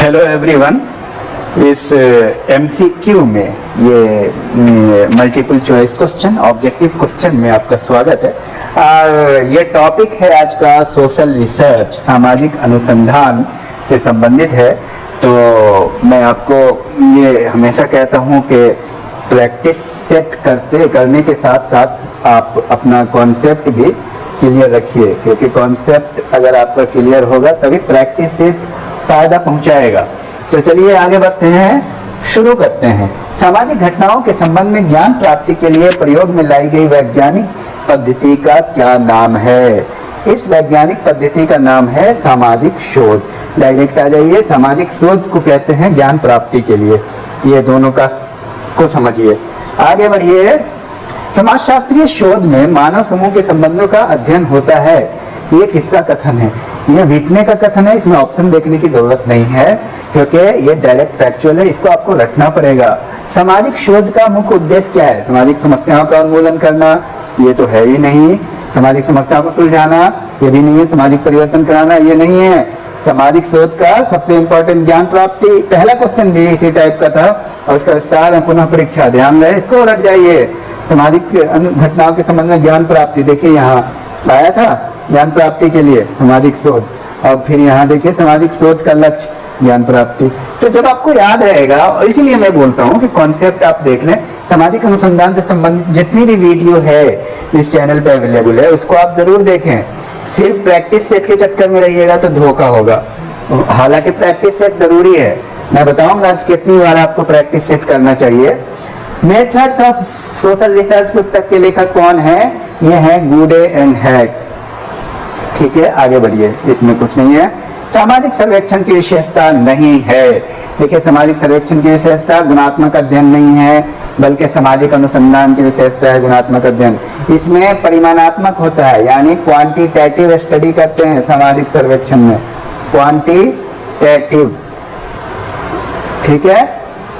Hello everyone. इस MCQ में ये multiple choice question, objective question में आपका स्वागत है। और ये टॉपिक है आज का सोशल रिसर्च, सामाजिक अनुसंधान से संबंधित है। तो मैं आपको ये हमेशा कहता हूँ कि प्रैक्टिस सेट करने के साथ साथ आप अपना कॉन्सेप्ट भी क्लियर रखिए, क्योंकि कॉन्सेप्ट अगर आपका क्लियर होगा तभी प्रैक्टिस से फायदा पहुंचाएगा। तो चलिए आगे बढ़ते हैं, शुरू करते हैं। सामाजिक घटनाओं के संबंध में ज्ञान प्राप्ति के लिए प्रयोग में लाई गई वैज्ञानिक पद्धति का क्या नाम है? इस वैज्ञानिक पद्धति का नाम है सामाजिक शोध। डायरेक्ट आ जाइए, सामाजिक शोध को कहते हैं ज्ञान प्राप्ति के लिए। ये दोनों का को समझिए। आगे बढ़िए। समाजशास्त्रीय शोध में मानव समूह के संबंधों का अध्ययन होता है। ये किसका कथन है? ये विटने का कथन है। इसमें ऑप्शन देखने की जरूरत नहीं है, क्योंकि ये डायरेक्ट फैक्चुअल है, इसको आपको रखना पड़ेगा। सामाजिक शोध का मुख्य उद्देश्य क्या है? सामाजिक समस्याओं का उन्मूलन करना, ये तो है ही नहीं। सामाजिक समस्याओं को सुलझाना, ये भी नहीं है। सामाजिक परिवर्तन कराना, ये नहीं है। सामाजिक शोध का सबसे इंपॉर्टेंट ज्ञान प्राप्ति। पहला क्वेश्चन भी इसी टाइप का था और उसका विस्तार में पुनः परीक्षा, ध्यान रहे, इसको रट जाइए। सामाजिक घटनाओं के संबंध में ज्ञान प्राप्ति, देखिए यहाँ आया था ज्ञान प्राप्ति के लिए सामाजिक शोध, और फिर यहाँ देखिए सामाजिक शोध का लक्ष्य ज्ञान प्राप्ति। तो जब आपको याद रहेगा, और इसीलिए मैं बोलता हूँ कि कॉन्सेप्ट आप देख लें। सामाजिक अनुसंधान से संबंधित जितनी भी वीडियो है इस चैनल पे अवेलेबल है, उसको आप जरूर देखें। सिर्फ प्रैक्टिस सेट के चक्कर में रहिएगा तो धोखा होगा। हालांकि प्रैक्टिस सेट जरूरी है, मैं बताऊंगा कि कितनी बार आपको प्रैक्टिस सेट करना चाहिए। मेथड्स ऑफ सोशल रिसर्च पुस्तक के लेखक कौन है? ये है गुडे एंड हैक। ठीक है, आगे बढ़िए, इसमें कुछ नहीं है। सामाजिक सर्वेक्षण की विशेषता नहीं है। देखिए, सामाजिक सर्वेक्षण की विशेषता गुणात्मक अध्ययन नहीं है, बल्कि सामाजिक अनुसंधान की विशेषता है गुणात्मक अध्ययन। इसमें परिमाणात्मक होता है, यानी क्वांटिटेटिव स्टडी करते हैं सामाजिक सर्वेक्षण में, क्वांटिटेटिव। ठीक है,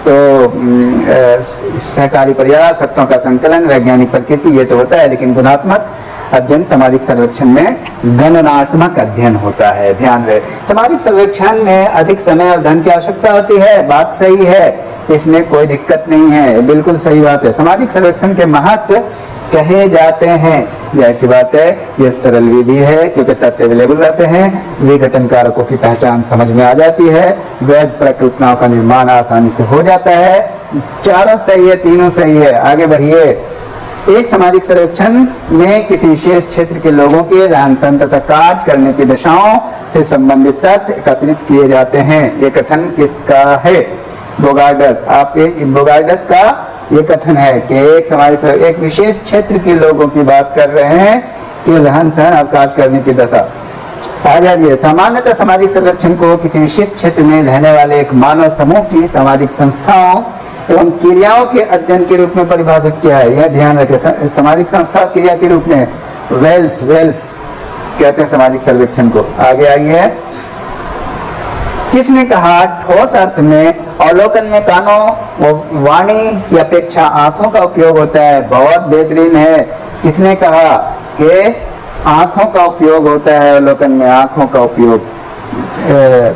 तो सहकारी प्रयास, सत्यों का संकलन, वैज्ञानिक प्रकृति, ये तो होता है। लेकिन गुणात्मक अध्ययन सामाजिक सर्वेक्षण में गणनात्मक अध्ययन होता है, ध्यान रहे। सामाजिक सर्वेक्षण में अधिक समय और धन की आवश्यकता होती है, बात सही है, इसमें कोई दिक्कत नहीं है, बिल्कुल सही बात है। सामाजिक सर्वेक्षण के महत्व कहे जाते हैं, जाहिर सी बात है, यह सरल विधि है, क्योंकि तथ्य अवेलेबल रहते हैं, विघटन कारकों की पहचान समझ में आ जाती है, वैध प्रकल्पनाओं का निर्माण आसानी से हो जाता है। चारों सही है, तीनों सही है। आगे बढ़िए। एक सामाजिक सर्वेक्षण में किसी विशेष क्षेत्र के लोगों के रहन सहन तथा कार्य करने की दशाओं से संबंधित तथ्य एकत्रित किए जाते हैं। ये कथन किसका है? बोगार्डस। आपके बोगार्डस का ये कथन है कि एक विशेष क्षेत्र के लोगों की बात कर रहे हैं कि रहन सहन और कार्य करने की दशा। आ जाइए। सामान्यतः सामाजिक सर्वेक्षण को किसी विशेष क्षेत्र में रहने वाले एक मानव समूह की सामाजिक संस्थाओं एवं क्रियाओं के अध्ययन के रूप में परिभाषित किया है। यह ध्यान रखें, सामाजिक संस्था क्रिया के रूप में वेल्स कहते हैं सामाजिक सर्वेक्षण को। आगे आइए। किसने कहा ठोस अर्थ में अवलोकन में कानों व वाणी की अपेक्षा आंखों का उपयोग होता है? बहुत बेहतरीन है। किसने कहा कि आंखों का उपयोग होता है अवलोकन में, आंखों का उपयोग?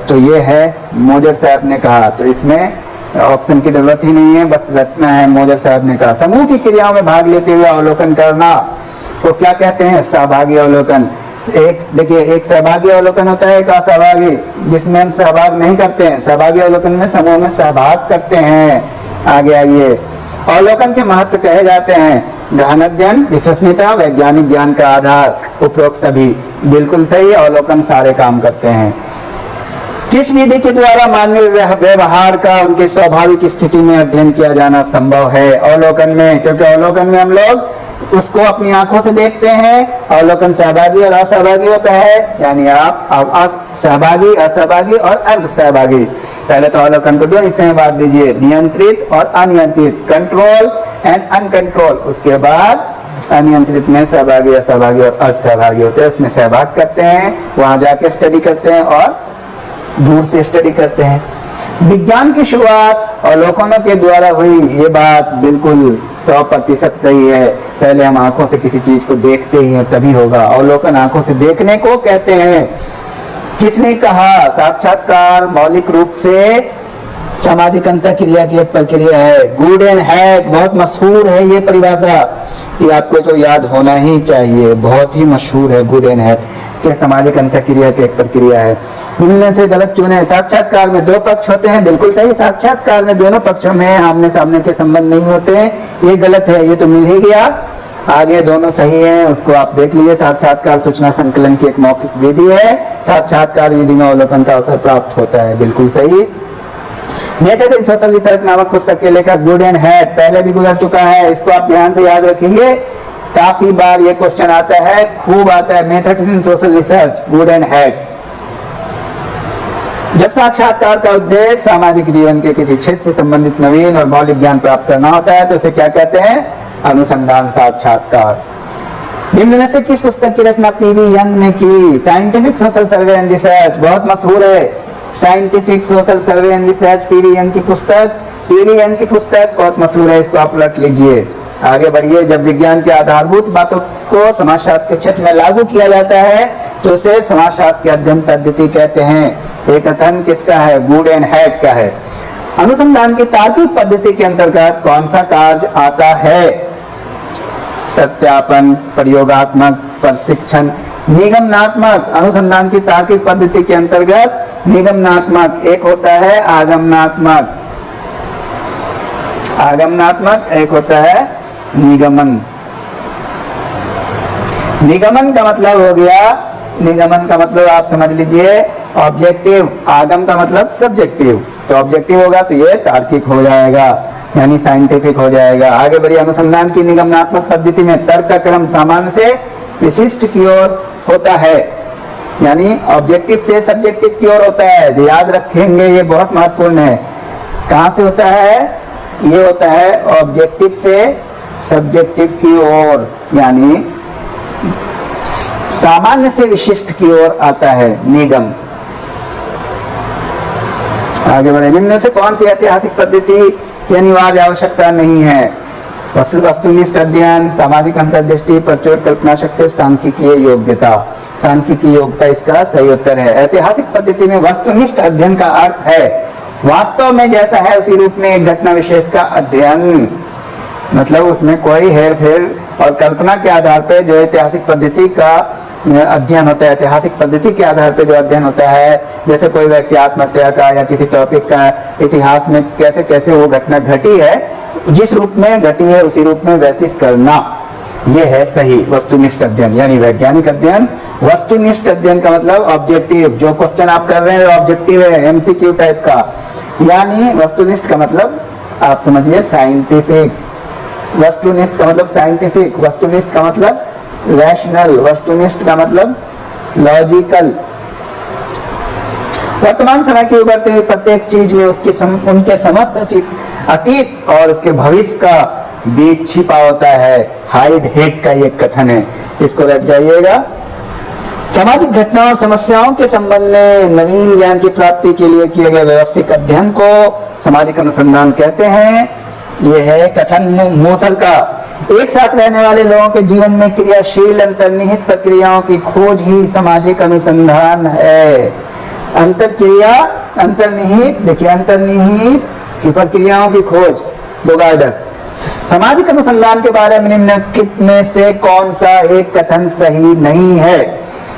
तो ये है मोजर साहब ने कहा। तो इसमें ऑप्शन की जरूरत ही नहीं है, बस रटना है। मोजर साहब ने कहा। समूह की क्रियाओं में भाग लेते हुए अवलोकन करना तो क्या कहते हैं? सहभागी अवलोकन। एक देखिए, एक सहभागी अवलोकन होता है, एक असहभागी, जिसमें हम सहभाग नहीं करते हैं। सहभागी अवलोकन में समूह में सहभाग करते हैं। आगे आइए। अवलोकन के महत्व कहे जाते हैं गहन अध्ययन, विश्वसनीयता, वैज्ञानिक ज्ञान का आधार। उपरोक्त सभी बिल्कुल सही। अवलोकन सारे काम करते हैं। किस विधि के द्वारा मानवीय व्यवहार का उनके स्वाभाविक स्थिति में अध्ययन किया जाना संभव है? अवलोकन में, क्योंकि अवलोकन में हम लोग उसको अपनी आंखों से देखते हैं। अवलोकन सहभागी और असहभागी होता है, यानी आप सहभागी, असहभागी और अर्ध सहभागी। पहले तो अवलोकन को दो हिस्से में बांट दीजिए, नियंत्रित और अनियंत्रित, कंट्रोल एंड अनकंट्रोल। उसके बाद अनियंत्रित में सहभागी, असहभागी और अर्ध सहभागी होते हैं। उसमें सहभाग करते हैं, वहां जाके स्टडी करते हैं और दूर से स्टडी करते हैं। विज्ञान की शुरुआत अवलोकनों के द्वारा हुई, ये बात बिल्कुल 100% सही है। पहले हम आंखों से किसी चीज को देखते ही हैं, तभी होगा। अवलोकन आंखों से देखने को कहते हैं। किसने कहा? साक्षात्कार मौलिक रूप से सामाजिक अंतःक्रिया की एक प्रक्रिया है। गुड एंड हैट बहुत मशहूर है ये परिभाषा, ये आपको तो याद होना ही चाहिए, बहुत ही मशहूर है। गुड एंड हैट के सामाजिक अंतःक्रिया की एक प्रक्रिया है। इनमें से गलत चुने। साक्षात्कार में दो पक्ष होते हैं, बिल्कुल सही। साक्षात्कार में दोनों पक्षों में आमने सामने के संबंध नहीं होते हैं, ये गलत है, ये तो मिल ही गया। आगे दोनों सही हैं, उसको आप देख लीजिए। साक्षात्कार सूचना संकलन की एक मौखिक विधि है, साक्षात्कार विधि में अवलोकन का अवसर प्राप्त होता है, बिल्कुल सही। मेथड इन सोशल रिसर्च नामक पुस्तक के लेखक गुड एंड हैट पहले भी गुजर चुका है, इसको आप ध्यान से याद रखिए, काफी बार ये क्वेश्चन आता है, खूब आता है। Method in social research good and hat. जब साक्षात्कार का उद्देश्य सामाजिक जीवन के किसी क्षेत्र से संबंधित नवीन और मौलिक ज्ञान प्राप्त करना होता है तो इसे क्या कहते हैं? अनुसंधान साक्षात्कार। निम्न में से किस पुस्तक की रचना पीवी यंग ने की? Scientific social survey and research, बहुत मशहूर है। Scientific social survey and research PV young की पुस्तक, पीवी यंग की पुस्तक बहुत मशहूर है, इसको आप रट लीजिए। आगे बढ़िए। जब विज्ञान के आधारभूत बातों को समाजशास्त्र के क्षेत्र में लागू किया जाता है तो उसे समाजशास्त्र की अध्ययन पद्धति कहते हैं। ये कथन किसका है? गुड एंड हैट का है। अनुसंधान की तार्किक पद्धति के अंतर्गत कौन सा कार्य आता है? सत्यापन, प्रयोगात्मक, प्रशिक्षण, निगमनात्मक। अनुसंधान की तार्किक पद्धति के अंतर्गत निगमनात्मक एक होता है, आगमनात्मक। आगमनात्मक एक होता है निगमन। निगमन का मतलब हो गया, निगमन का मतलब आप समझ लीजिए ऑब्जेक्टिव, आगम का मतलब सब्जेक्टिव, तो ऑब्जेक्टिव होगा तो ये तार्किक हो जाएगा, यानी साइंटिफिक हो जाएगा। आगे बढ़िए। अनुसंधान की निगमनात्मक पद्धति में तर्क का क्रम सामान्य से विशिष्ट की ओर होता है, यानी ऑब्जेक्टिव से सब्जेक्टिव की ओर होता है, याद रखेंगे, ये बहुत महत्वपूर्ण है। कहां से होता है? ये होता है ऑब्जेक्टिव से सब्जेक्टिव की ओर, यानी सामान्य से विशिष्ट की ओर आता है निगम। आगे बढ़े। निम्न से कौन सी ऐतिहासिक पद्धति की अनिवार्य आवश्यकता नहीं है? वस्तुनिष्ठ अध्ययन, सामाजिक अंतर्दृष्टि, प्रचुर कल्पना शक्ति, सांख्यिकीय योग्यता। सांख्यिकीय योग्यता इसका सही उत्तर है। ऐतिहासिक पद्धति में वस्तुनिष्ठ अध्ययन का अर्थ है वास्तव में जैसा है उसी रूप में एक घटना विशेष का अध्ययन, मतलब उसमें कोई हेर फेर और कल्पना के आधार पर जो ऐतिहासिक पद्धति का अध्ययन होता है। ऐतिहासिक पद्धति के आधार पर जो अध्ययन होता है, जैसे कोई व्यक्ति आत्महत्या का या किसी टॉपिक का इतिहास में कैसे कैसे वो घटना घटी है, जिस रूप में घटी है उसी रूप में व्यवस्थित करना, ये है सही वस्तुनिष्ठ अध्ययन, यानी वैज्ञानिक अध्ययन। वस्तुनिष्ठ अध्ययन का मतलब ऑब्जेक्टिव, जो क्वेश्चन आप कर रहे हैं ऑब्जेक्टिव है, एमसीक्यू टाइप का, यानी वस्तुनिष्ठ का मतलब आप समझिए साइंटिफिक। वस्तुनिष्ठ का मतलब साइंटिफिक, वस्तुनिष्ठ का मतलब रैशनल, वस्तुनिष्ठ का मतलब लॉजिकल। वर्तमान समय की उभरती हुई प्रत्येक चीज में उसकी उनके समस्त अतीत और उसके भविष्य का बीच छिपा होता है। हाइड हेड का ये कथन है, इसको रट जाइएगा। सामाजिक घटनाओं और समस्याओं के संबंध में नवीन ज्ञान की प्राप्ति के लिए किए गए व्यवस्थित अध्ययन को सामाजिक अनुसंधान कहते हैं। यह है कथन मोसल का। एक साथ रहने वाले लोगों के जीवन में क्रियाशील अंतर्निहित प्रक्रियाओं की खोज ही सामाजिक अनुसंधान है। अंतरक्रिया, अंतर्निहित, देखिए अंतर्निहित की प्रक्रियाओं की खोज, बोगार्डस। सामाजिक अनुसंधान के बारे में निम्नलिखित में से कौन सा एक कथन सही नहीं है?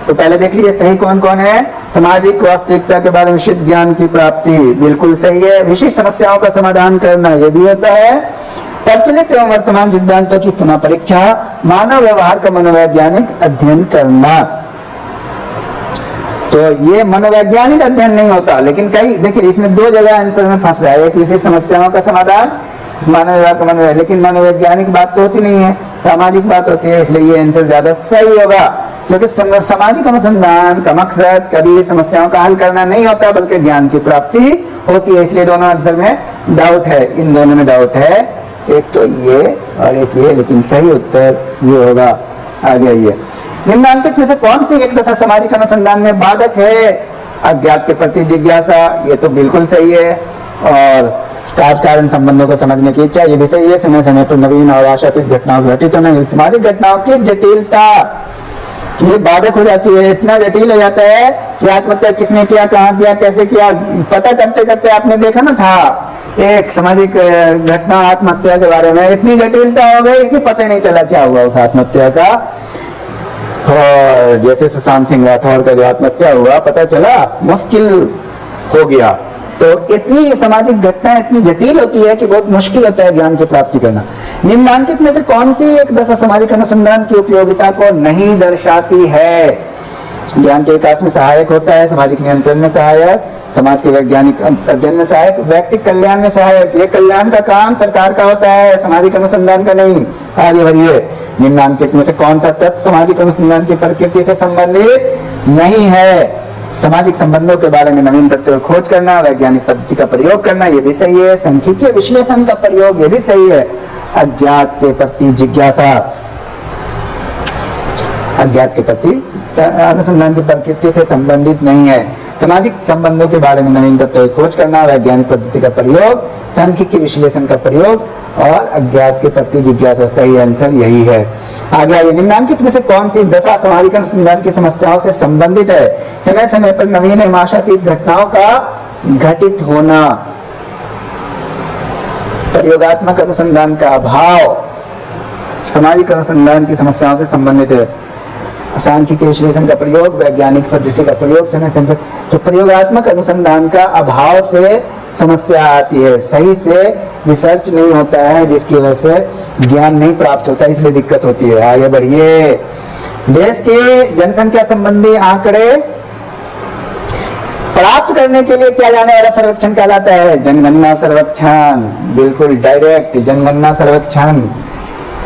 तो पहले देख लीजिए सही कौन कौन है। सामाजिक वास्तविकता के बारे में विशिष्ट ज्ञान की प्राप्ति, बिल्कुल सही है। विशिष्ट समस्याओं का समाधान करना, यह भी होता है। प्रचलित एवं वर्तमान सिद्धांतों की पुनः परीक्षा, मानव व्यवहार का मनोवैज्ञानिक अध्ययन करना। तो ये मनोवैज्ञानिक अध्ययन नहीं होता, लेकिन कई देखिए इसमें दो जगह आंसर में फंस रहा है। एक विशेष समस्याओं का समाधान, मानव व्यवहार का मनोवैज्ञानिक, लेकिन मनोवैज्ञानिक बात तो होती नहीं है, सामाजिक बात होती है, इसलिए ये आंसर ज्यादा सही होगा। क्योंकि सामाजिक अनुसंधान का मकसद कभी समस्याओं का हल करना नहीं होता बल्कि ज्ञान की प्राप्ति होती है, इसलिए दोनों आंसर में डाउट है, इन दोनों में डाउट है, एक तो ये और एक ये, लेकिन सही उत्तर ये होगा। आगे आइए। निम्नांकित में से कौन सी एक दशा सामाजिक अनुसंधान में बाधक है? अज्ञात के प्रति जिज्ञासा, ये तो बिल्कुल सही है। और कार्य कारण संबंधों को समझने की इच्छा, ये भी सही है। समय समय पर नवीन और आशातीत घटनाओं घटित तो नहीं। सामाजिक घटनाओं की जटिलता, ये बाधक हो जाती है, इतना जटिल हो जाता है कि आत्महत्या किसने किया, कहाँ किया, कैसे किया, पता करते करते आपने देखा ना था एक सामाजिक घटना आत्महत्या के बारे में, इतनी जटिलता हो गई कि पता ही नहीं चला क्या हुआ उस आत्महत्या का। और जैसे सुशांत सिंह राठौर का जो आत्महत्या हुआ, पता चला मुश्किल हो गया। तो इतनी सामाजिक घटना इतनी जटिल होती है कि बहुत मुश्किल होता है ज्ञान की प्राप्ति करना। निम्नलिखित में से कौन सी एक दशा सामाजिक अनुसंधान की उपयोगिता को नहीं दर्शाती है? ज्ञान के विकास में सहायक होता है, सामाजिक नियंत्रण में सहायक, समाज के वैज्ञानिक अध्ययन में सहायक, व्यक्तिगत कल्याण में सहायक। ये कल्याण का काम सरकार का होता है, सामाजिक अनुसंधान का नहीं। आगे बढ़िए, निम्नलिखित में से कौन सा तत्व सामाजिक अनुसंधान की प्रकृति से संबंधित नहीं है? सामाजिक संबंधों के बारे में नवीन तथ्यों की खोज करना, वैज्ञानिक पद्धति का प्रयोग करना, ये भी सही है। सांख्यिकीय विश्लेषण का प्रयोग, ये भी सही है। अज्ञात के प्रति जिज्ञासा, अज्ञात के प्रति अनुसंधान की प्रकृति से संबंधित नहीं है। सामाजिक संबंधों के बारे में नवीन तथ्यों की खोज करना, वैज्ञानिक पद्धति का प्रयोग, सांख्यिकीय विश्लेषण का प्रयोग और अज्ञात के प्रति जिज्ञासा, सही आंसर यही है। आगे आइए, निम्नलिखित में से कौन सी दशा सामाजिक अनुसंधान की समस्याओं से संबंधित है? समय समय पर नवीन एवं आशातीत घटनाओं का घटित होना, प्रयोगात्मक अनुसंधान का अभाव सामाजिक अनुसंधान की समस्याओं से संबंधित है। सांख्यिकीय विश्लेषण का प्रयोग, वैज्ञानिक पद्धति का प्रयोग, समय समय तो प्रयोगात्मक अनुसंधान का अभाव से समस्या आती है। सही से रिसर्च नहीं होता है, जिसकी वजह से ज्ञान नहीं प्राप्त होता, इसलिए दिक्कत होती है। आगे बढ़िए, देश के जनसंख्या संबंधी आंकड़े प्राप्त करने के लिए किया जाने वाला सर्वेक्षण कहलाता है जनगणना सर्वेक्षण। बिल्कुल डायरेक्ट जनगणना सर्वेक्षण।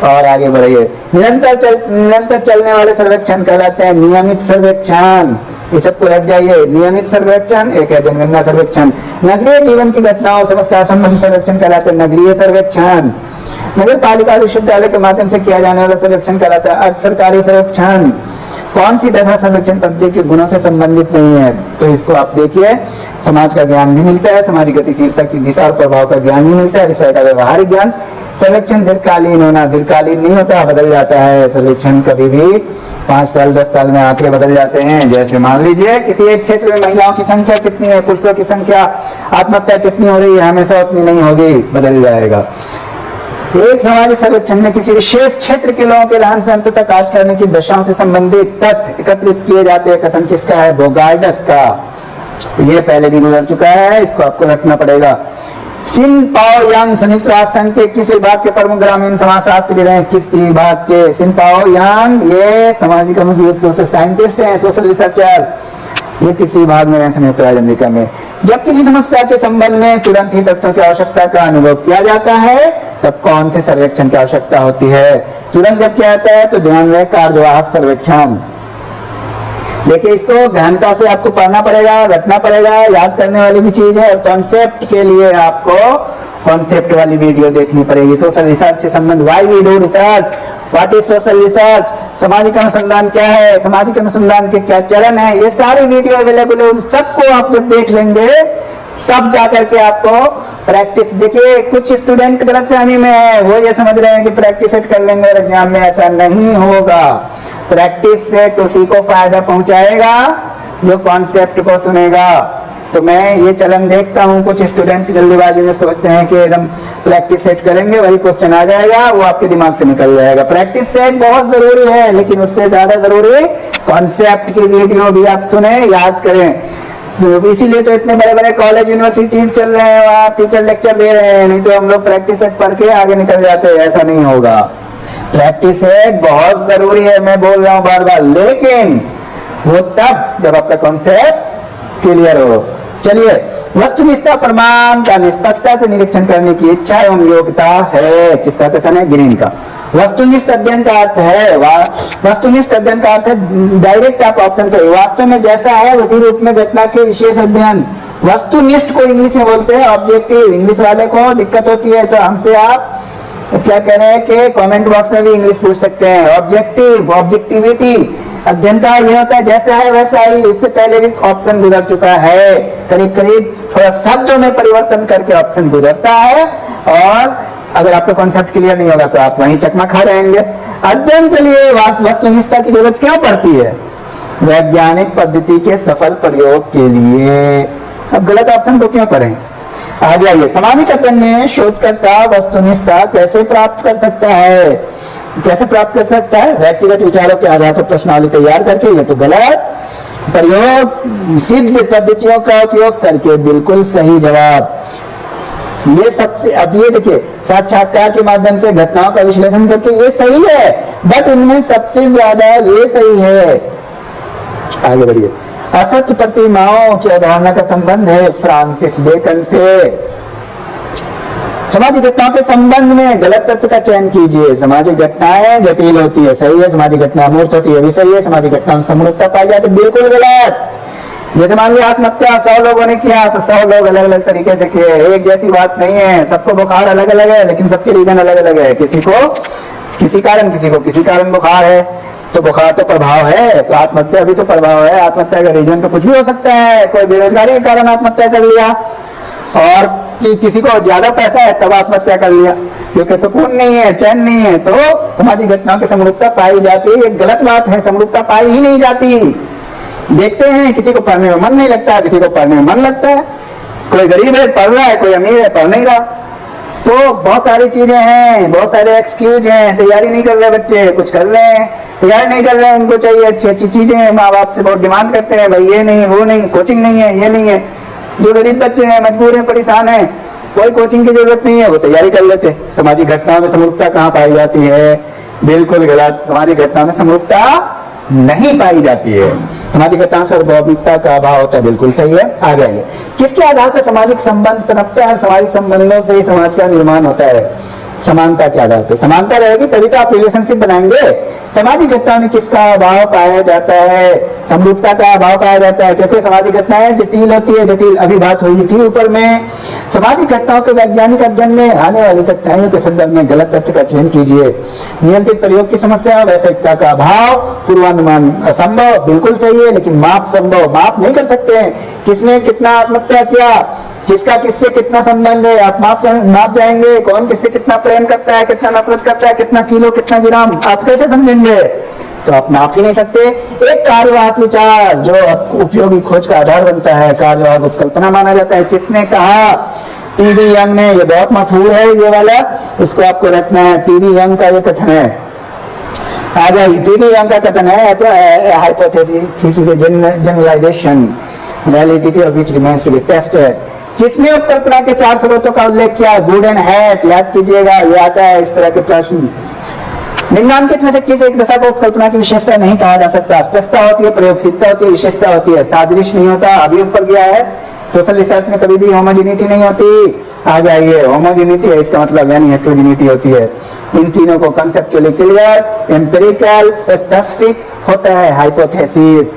और आगे बढ़िए, निरंतर चलने वाले सर्वेक्षण कहलाते हैं नियमित सर्वेक्षण। ये सबको रट जाइए, नियमित सर्वेक्षण एक है जनगणना सर्वेक्षण। नगरीय जीवन की घटनाओं समस्या संबंधी सर्वेक्षण कहलाते हैं नगरीय सर्वेक्षण। नगर पालिका विश्वविद्यालय के माध्यम से किया जाने वाला सर्वेक्षण कहलाता है अर्ध सरकारी सर्वेक्षण। कौन सी दशा सर्वेक्षण पद्धति के गुणों से संबंधित नहीं है? तो इसको आप देखिए, समाज का ज्ञान भी मिलता है, सामाजिक गतिशीलता की दिशा और प्रभाव का ज्ञान भी मिलता है, विषय का व्यवहारिक ज्ञान। सर्वेक्षण दीर्घकालीन होना, दीर्घकालीन नहीं होता, बदल जाता है सर्वेक्षण कभी भी। 5 साल 10 साल में आंकड़े बदल जाते हैं। जैसे मान लीजिए किसी एक क्षेत्र में महिलाओं की संख्या कितनी है, पुरुषों की संख्या, आत्महत्या कितनी हो रही है, हमेशा उतनी नहीं होगी, बदल जाएगा। एक सामाजिक सर्वेक्षण में किसी विशेष क्षेत्र के लोगों के रहन सहन तक काज करने की दशाओं से संबंधित तथ्य एकत्रित किए जाते हैं। कथन किसका है? बोगार्डस का। ये पहले भी गुजर चुका है, इसको आपको रखना पड़ेगा। सिन पाओ यांग संयुक्त राष्ट्र संघ के किस विभाग के प्रमुख ग्रामीण समाजशास्त्री रहे? किस विभाग के? सिन पाओ यांग ये सामाजिक सोशल साइंटिस्ट हैं, सोशल रिसर्चर। ये किसी विभाग में रहे संयुक्त राज्य अमेरिका में। जब किसी समस्या के संबंध में तुरंत ही तथ्यों की आवश्यकता का अनुभव किया जाता है, तब कौन से सर्वेक्षण की आवश्यकता होती है? तुरंत जब किया जाता है तो ध्यान रहे कार्यवाहक सर्वेक्षण। देखिए, इसको गहनता से आपको पढ़ना पड़ेगा, रटना पड़ेगा, याद करने वाली भी चीज है। और कॉन्सेप्ट के लिए आपको कॉन्सेप्ट वाली वीडियो देखनी पड़ेगी। सोशल रिसर्च से संबंध, why we do research, what is social research, सामाजिक अनुसंधान क्या है, सामाजिक अनुसंधान के क्या चरण है, ये सारी वीडियो अवेलेबल है। उन सबको आप जब देख लेंगे तब जाकर के आपको प्रैक्टिस। देखिए, कुछ स्टूडेंट गलतफहमी में है, वो ये समझ रहे हैं कि प्रैक्टिस सेट कर लेंगे और एग्जाम में, ऐसा नहीं होगा। प्रैक्टिस सेट उसी को फायदा पहुंचाएगा जो कॉन्सेप्ट को सुनेगा। तो मैं ये चलन देखता हूँ, कुछ स्टूडेंट जल्दीबाजी में सोचते हैं कि एकदम प्रैक्टिस सेट करेंगे, वही क्वेश्चन आ जाएगा, वो आपके दिमाग से निकल जाएगा। प्रैक्टिस सेट बहुत जरूरी है, लेकिन उससे ज्यादा जरूरी कॉन्सेप्ट की वीडियो भी आप सुने, याद करें। इसीलिए तो इतने बड़े बड़े कॉलेज यूनिवर्सिटीज चल रहे हैं, वहाँ टीचर लेक्चर दे रहे हैं, नहीं तो हम लोग प्रैक्टिस सेट पढ़ के आगे निकल जाते हैं। ऐसा नहीं होगा, प्रैक्टिस सेट बहुत जरूरी है, मैं बोल रहा हूँ बार बार, लेकिन वो तब जब आपका कॉन्सेप्ट क्लियर हो। चलिए, वस्तुनिष्ठ प्रमाण का निष्पक्षता से निरीक्षण करने की इच्छा एवं योग्यता है, किसका कथन है? ग्रीन का। वस्तुनिष्ठ अध्ययन का अर्थ है, वस्तुनिष्ठ अध्ययन का अर्थ है डायरेक्ट आप ऑप्शन करें, वास्तव में जैसा है उसी रूप में घटना के विशेष अध्ययन। वस्तुनिष्ठ को इंग्लिश में बोलते हैं ऑब्जेक्टिव। इंग्लिश वाले को दिक्कत होती है तो हमसे आप क्या कह रहे हैं कि कमेंट बॉक्स में भी इंग्लिश पूछ सकते हैं। ऑब्जेक्टिव, ऑब्जेक्टिविटी अध्ययन का ये होता है जैसा है वैसा ही। इससे पहले भी ऑप्शन गुजर चुका है, करीब करीब थोड़ा शब्दों में परिवर्तन करके ऑप्शन गुजरता है और अगर आपका कॉन्सेप्ट क्लियर नहीं होगा तो आप वहीं चकमा खा रहेंगे। अध्ययन के लिए वस्तुनिष्ठता की जरूरत क्यों पड़ती है? वैज्ञानिक पद्धति के सफल प्रयोग के लिए। अब गलत ऑप्शन को क्यों पढ़ें? आगे आइए। सामाजिक अध्ययन में शोधकर्ता वस्तुनिष्ठता कैसे प्राप्त कर सकता है? कैसे प्राप्त कर सकता है? व्यक्तिगत विचारों के आधार पर प्रश्नावली तैयार करके। ये तो गलत। प्रयोग सिद्ध पद्धतियों का उपयोग करके, बिल्कुल सही जवाब। ये सबसे, अब ये देखिए, साक्षात्कार के माध्यम से घटनाओं का विश्लेषण करके, ये सही है, बट उनमें सबसे ज्यादा ये सही है। आगे बढ़िए। असत्य प्रतिमाओं की अवधारणा का संबंध है फ्रांसिस बेकन से। सामाजिक घटनाओं के संबंध में गलत तथ्य का चयन कीजिए। सामाजिक घटनाएं जटिल होती है, सही है। सामाजिक घटना मूर्त होती है, भी सही है। सामाजिक घटनाओं में समरूपता पाई जाती है, बिल्कुल गलत। जैसे मान लिया आत्महत्या 100 लोगों ने किया तो 100 लोग अलग अलग तरीके से किए, एक जैसी बात नहीं है। सबको बुखार अलग अलग है, लेकिन सबके रीजन अलग अलग है। किसी को किसी कारण, किसी को किसी कारण बुखार है, तो बुखार तो प्रभाव है, तो आत्महत्या भी तो प्रभाव है। आत्महत्या का रीजन तो कुछ भी हो सकता है। कोई बेरोजगारी के कारण आत्महत्या कर लिया, और किसी को ज्यादा पैसा है तब आत्महत्या कर लिया, क्योंकि सुकून नहीं है, चैन नहीं है। तो सामाजिक घटनाओं की समरूपता पाई जाती है, ये गलत बात है। समरूपता पाई ही नहीं जाती। देखते हैं, किसी को पढ़ने में मन नहीं लगता, किसी को पढ़ने में मन लगता है। कोई गरीब है पढ़ रहा है, कोई अमीर है पढ़ नहीं रहा। तो बहुत सारी चीजें हैं, बहुत सारे एक्सक्यूज हैं। तैयारी नहीं कर रहे बच्चे, कुछ कर रहे हैं, तैयारी नहीं कर रहे हैं, उनको चाहिए अच्छी अच्छी चीजें। माँ बाप से बहुत डिमांड करते हैं, भाई ये नहीं, वो नहीं, कोचिंग नहीं है, ये नहीं है। जो गरीब बच्चे हैं, मजबूर हैं, परेशान हैं, कोई कोचिंग की जरूरत नहीं है, वो तैयारी कर लेते। सामाजिक घटनाओं में समरूपता कहाँ पाई जाती है? बिल्कुल गलत। सामाजिक घटनाओं में समरूपता नहीं पाई जाती है। सामाजिक घटनाओं से सार्वभौमिकता का अभाव होता है, बिल्कुल सही है। आगे आइए। किसके आधार पर सामाजिक संबंध पनपता है? सामाजिक संबंधों से समाज का निर्माण होता है। समानता के आधार पर। समानता रहेगी तभी तो आप रिलेशनशिप बनाएंगे। सामाजिक घटना में किसका अभाव पाया जाता है? समरूपता का अभाव पाया जाता है, क्योंकि सामाजिक घटनाएं जटिल होती है। जटिल अभी बात हुई थी ऊपर में। सामाजिक घटनाओं के वैज्ञानिक अध्ययन में आने वाली घटनाओं के संदर्भ में गलत तथ्य का चयन कीजिए। नियंत्रित प्रयोग की समस्या, वैश्विकता का अभाव, पूर्वानुमान असंभव, बिल्कुल सही है, लेकिन माप संभव। माप नहीं कर सकते हैं किसने कितना आत्महत्या किया, किसका किससे कितना संबंध है। आप माप जाएंगे, कौन किससे कितना प्रेम करता है, कितना नफरत करता है, कितना किलो, कितना ग्राम, आप कैसे समझेंगे? तो आप नाप ही नहीं सकते। एक कार्यवाहक विचार जो उपयोगी खोज का आधार बनता है, कार्यवाहक उपकल्पना माना जाता है। किसने कहा? पीवी यंग ने। ये बहुत मशहूर है ये वाला, इसको आपको रखना है। पीवी यंग का ये कथन है। आ जाइए। पीवी यंग का कथन है, hypothesis generalization validity of which remains to be tested. किसने उपकल्पना के 4 स्रोतों का उल्लेख किया? गुड एंड हैट, याद कीजिएगा, ये आता है इस तरह के प्रश्न। निम्नलिखित में से किस एक दशा को उपकल्पना की विशेषता नहीं कहा जा सकता? स्पष्टता होती है, प्रयोगशीलता होती है, विशेषता होती है। सादृश्य नहीं होता, अभी ऊपर गया है। सोशल रिसर्च में कभी भी होमोजेनिटी नहीं होती। आ जाइए। होमोजेनिटी है इसका मतलब यानी हेटेरोजेनिटी होती है। इन तीनों को कंसेप्चुअली क्लियर, एम्पिरिकल, स्पेसिफिक होता है हाइपोथेसिस।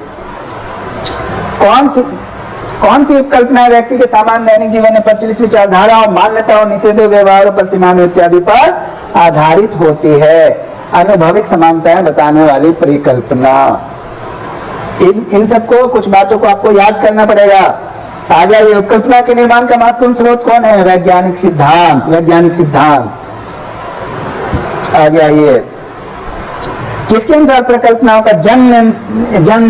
कौन सी उपकल्पना व्यक्ति के सामान्य दैनिक जीवन में प्रचलित विचारधाराओं, मान्यताओं, निषेधों, व्यवहारों, प्रतिमानों इत्यादि पर आधारित होती है? अनुभविक समानताएं बताने वाली परिकल्पना। इन सबको, कुछ बातों को आपको याद करना पड़ेगा। आ जाइए। उपकल्पना के निर्माण का महत्वपूर्ण स्रोत कौन है? वैज्ञानिक सिद्धांत। वैज्ञानिक सिद्धांत। आगे आइए। किसके अनुसार परिकल्पनाओं का जन्म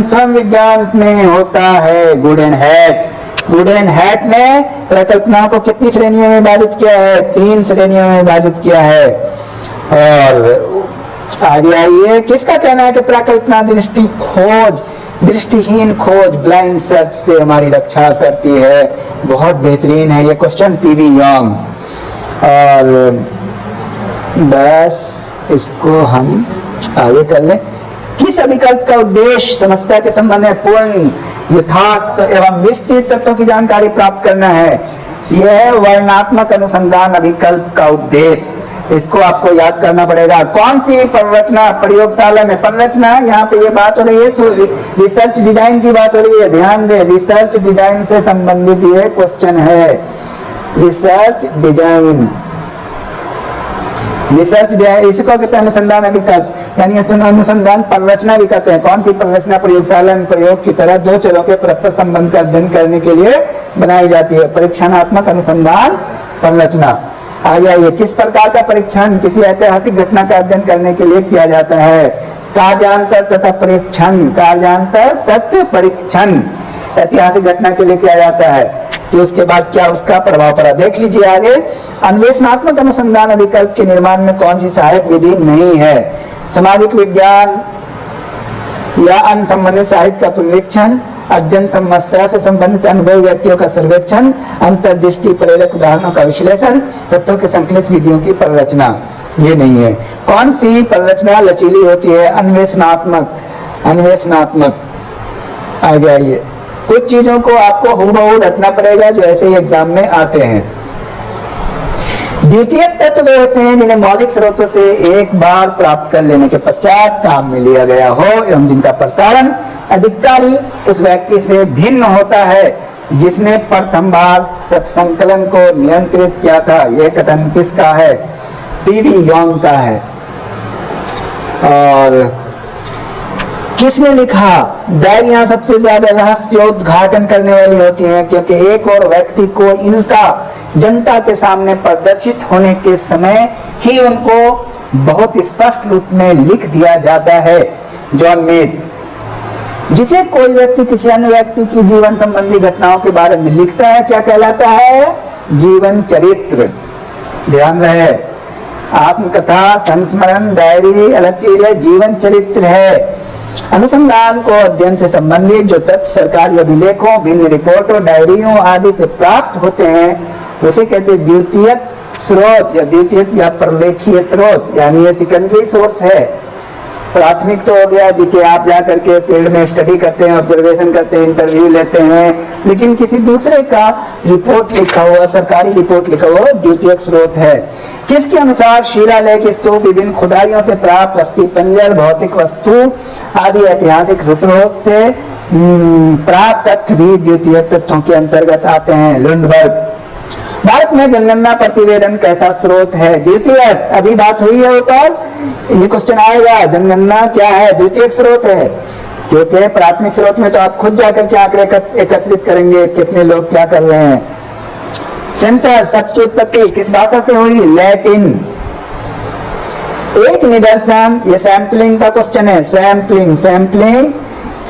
स्वयं विज्ञान में होता है? Good and hat. Good and hat ने परिकल्पनाओं को कितनी श्रेणियों में विभाजित किया है? 3 श्रेणियों में विभाजित किया है। और आगे आइए। किसका कहना है कि परिकल्पना दृष्टिहीन खोज, ब्लाइंड सर्च से हमारी रक्षा करती है? बहुत बेहतरीन है ये क्वेश्चन, पीवी यंग। और बस इसको हम आगे कर लें। किस अभिकल्प का उद्देश्य समस्या के संबंध में पूर्ण, यथार्थ एवं विस्तृत तत्वों की जानकारी प्राप्त करना है? यह वर्णनात्मक अनुसंधान अभिकल्प का उद्देश्य। इसको आपको याद करना पड़ेगा। कौन सी संरचना प्रयोगशाला में? संरचना, यहाँ पे ये बात हो रही है रिसर्च डिजाइन की बात हो रही है। ध्यान दे, रिसर्च डिजाइन से संबंधित ये क्वेश्चन है। रिसर्च डिजाइन, रिसर्च इसको कहते हैं अनुसंधान अभिकल्प, यानी अनुसंधान संरचना भी कहते हैं। कौन सी संरचना प्रयोगशाला में प्रयोग की तरह 2 चरों के परस्पर संबंध का अध्ययन करने के लिए बनाई जाती है? परीक्षणात्मक अनुसंधान संरचना। आ जाइए, किस प्रकार का परीक्षण किसी ऐतिहासिक घटना का अध्ययन करने के लिए किया जाता है? कार्यान्तर तथा परीक्षण, कार्यान्तर तथा परीक्षण ऐतिहासिक घटना के लिए किया जाता है। तो उसके बाद क्या उसका प्रभाव पड़ा, देख लीजिए आगे। अन्वेषणात्मक अनुसंधान और विकल्प के निर्माण में कौन सी सहायक विधि नहीं है? सामाजिक विज्ञान या अन्य संबंधित साहित्य का पुनरीक्षण, अध्ययन समस्या से संबंधित अनुभव व्यक्तियों का सर्वेक्षण, अंतर्दृष्टि प्रेरक उदाहरणों का विश्लेषण, तत्वों के संकलित विधियों की परिरचना, ये नहीं है। कौन सी परिरचना लचीली होती है? अन्वेषणात्मक, अन्वेषणात्मक। आ जाइए, कुछ चीजों को आपको हूबहू रटना पड़ेगा जो ऐसे ही एग्जाम में आते हैं। द्वितीय तत्व वे होते हैं जिन्हें मौलिक स्रोतों से एक बार प्राप्त कर लेने के पश्चात काम में लिया गया हो एवं जिनका प्रसारण अधिकारी उस व्यक्ति से भिन्न होता है जिसने प्रथम बार संकलन को नियंत्रित किया था। यह कथन किसका है? पीवी योंग का है। और किसने लिखा? डायरियां सबसे ज्यादा रहस्योद्घाटन करने वाली होती हैं क्योंकि एक और व्यक्ति को इनका जनता के सामने प्रदर्शित होने के समय ही उनको बहुत स्पष्ट रूप में लिख दिया जाता है। जॉन मेज। जिसे कोई व्यक्ति किसी अन्य व्यक्ति की जीवन संबंधी घटनाओं के बारे में लिखता है क्या कहलाता है? जीवन चरित्र। ध्यान रहे, आत्मकथा, संस्मरण, डायरी अलग चीज है, जीवन चरित्र है। अनुसंधान को अध्ययन से संबंधित जो तथ्य सरकारी अभिलेखों, भिन्न रिपोर्टों, डायरियों आदि से प्राप्त होते हैं उसे कहते हैं द्वितीयक स्रोत या द्वितीयक या प्रलेखीय स्रोत, यानी ये सेकेंडरी सोर्स है। प्राथमिक तो हो गया जिसे आप जाकर के फील्ड में स्टडी करते हैं, ऑब्जर्वेशन करते हैं, इंटरव्यू लेते हैं, लेकिन किसी दूसरे का रिपोर्ट लिखा हुआ, सरकारी रिपोर्ट लिखा हुआ द्वितीयक स्रोत है। किसके अनुसार शिलालेख, स्तूप, विभिन्न खुदाइयों से प्राप्त अस्थि पंजर, भौतिक वस्तु आदि ऐतिहासिक स्रोत से प्राप्त तथ्य भी द्वितीयक तथ्यों के अंतर्गत आते हैं। लुंडबर्ग। भारत में जनगणना प्रतिवेदन कैसा स्रोत है? द्वितीयक। अभी बात हुई है ऊपर, ये क्वेश्चन आएगा, जनगणना क्या है? द्वितीयक स्रोत है क्योंकि प्राथमिक स्रोत में तो आप खुद जाकर के आंकड़े एकत्रित करेंगे कितने लोग क्या कर रहे हैं। सेंसस, शब्द की उत्पत्ति किस भाषा से हुई? लैटिन। एक निदर्शन, ये सैंपलिंग का क्वेश्चन है। सैंपलिंग, सैंपलिंग,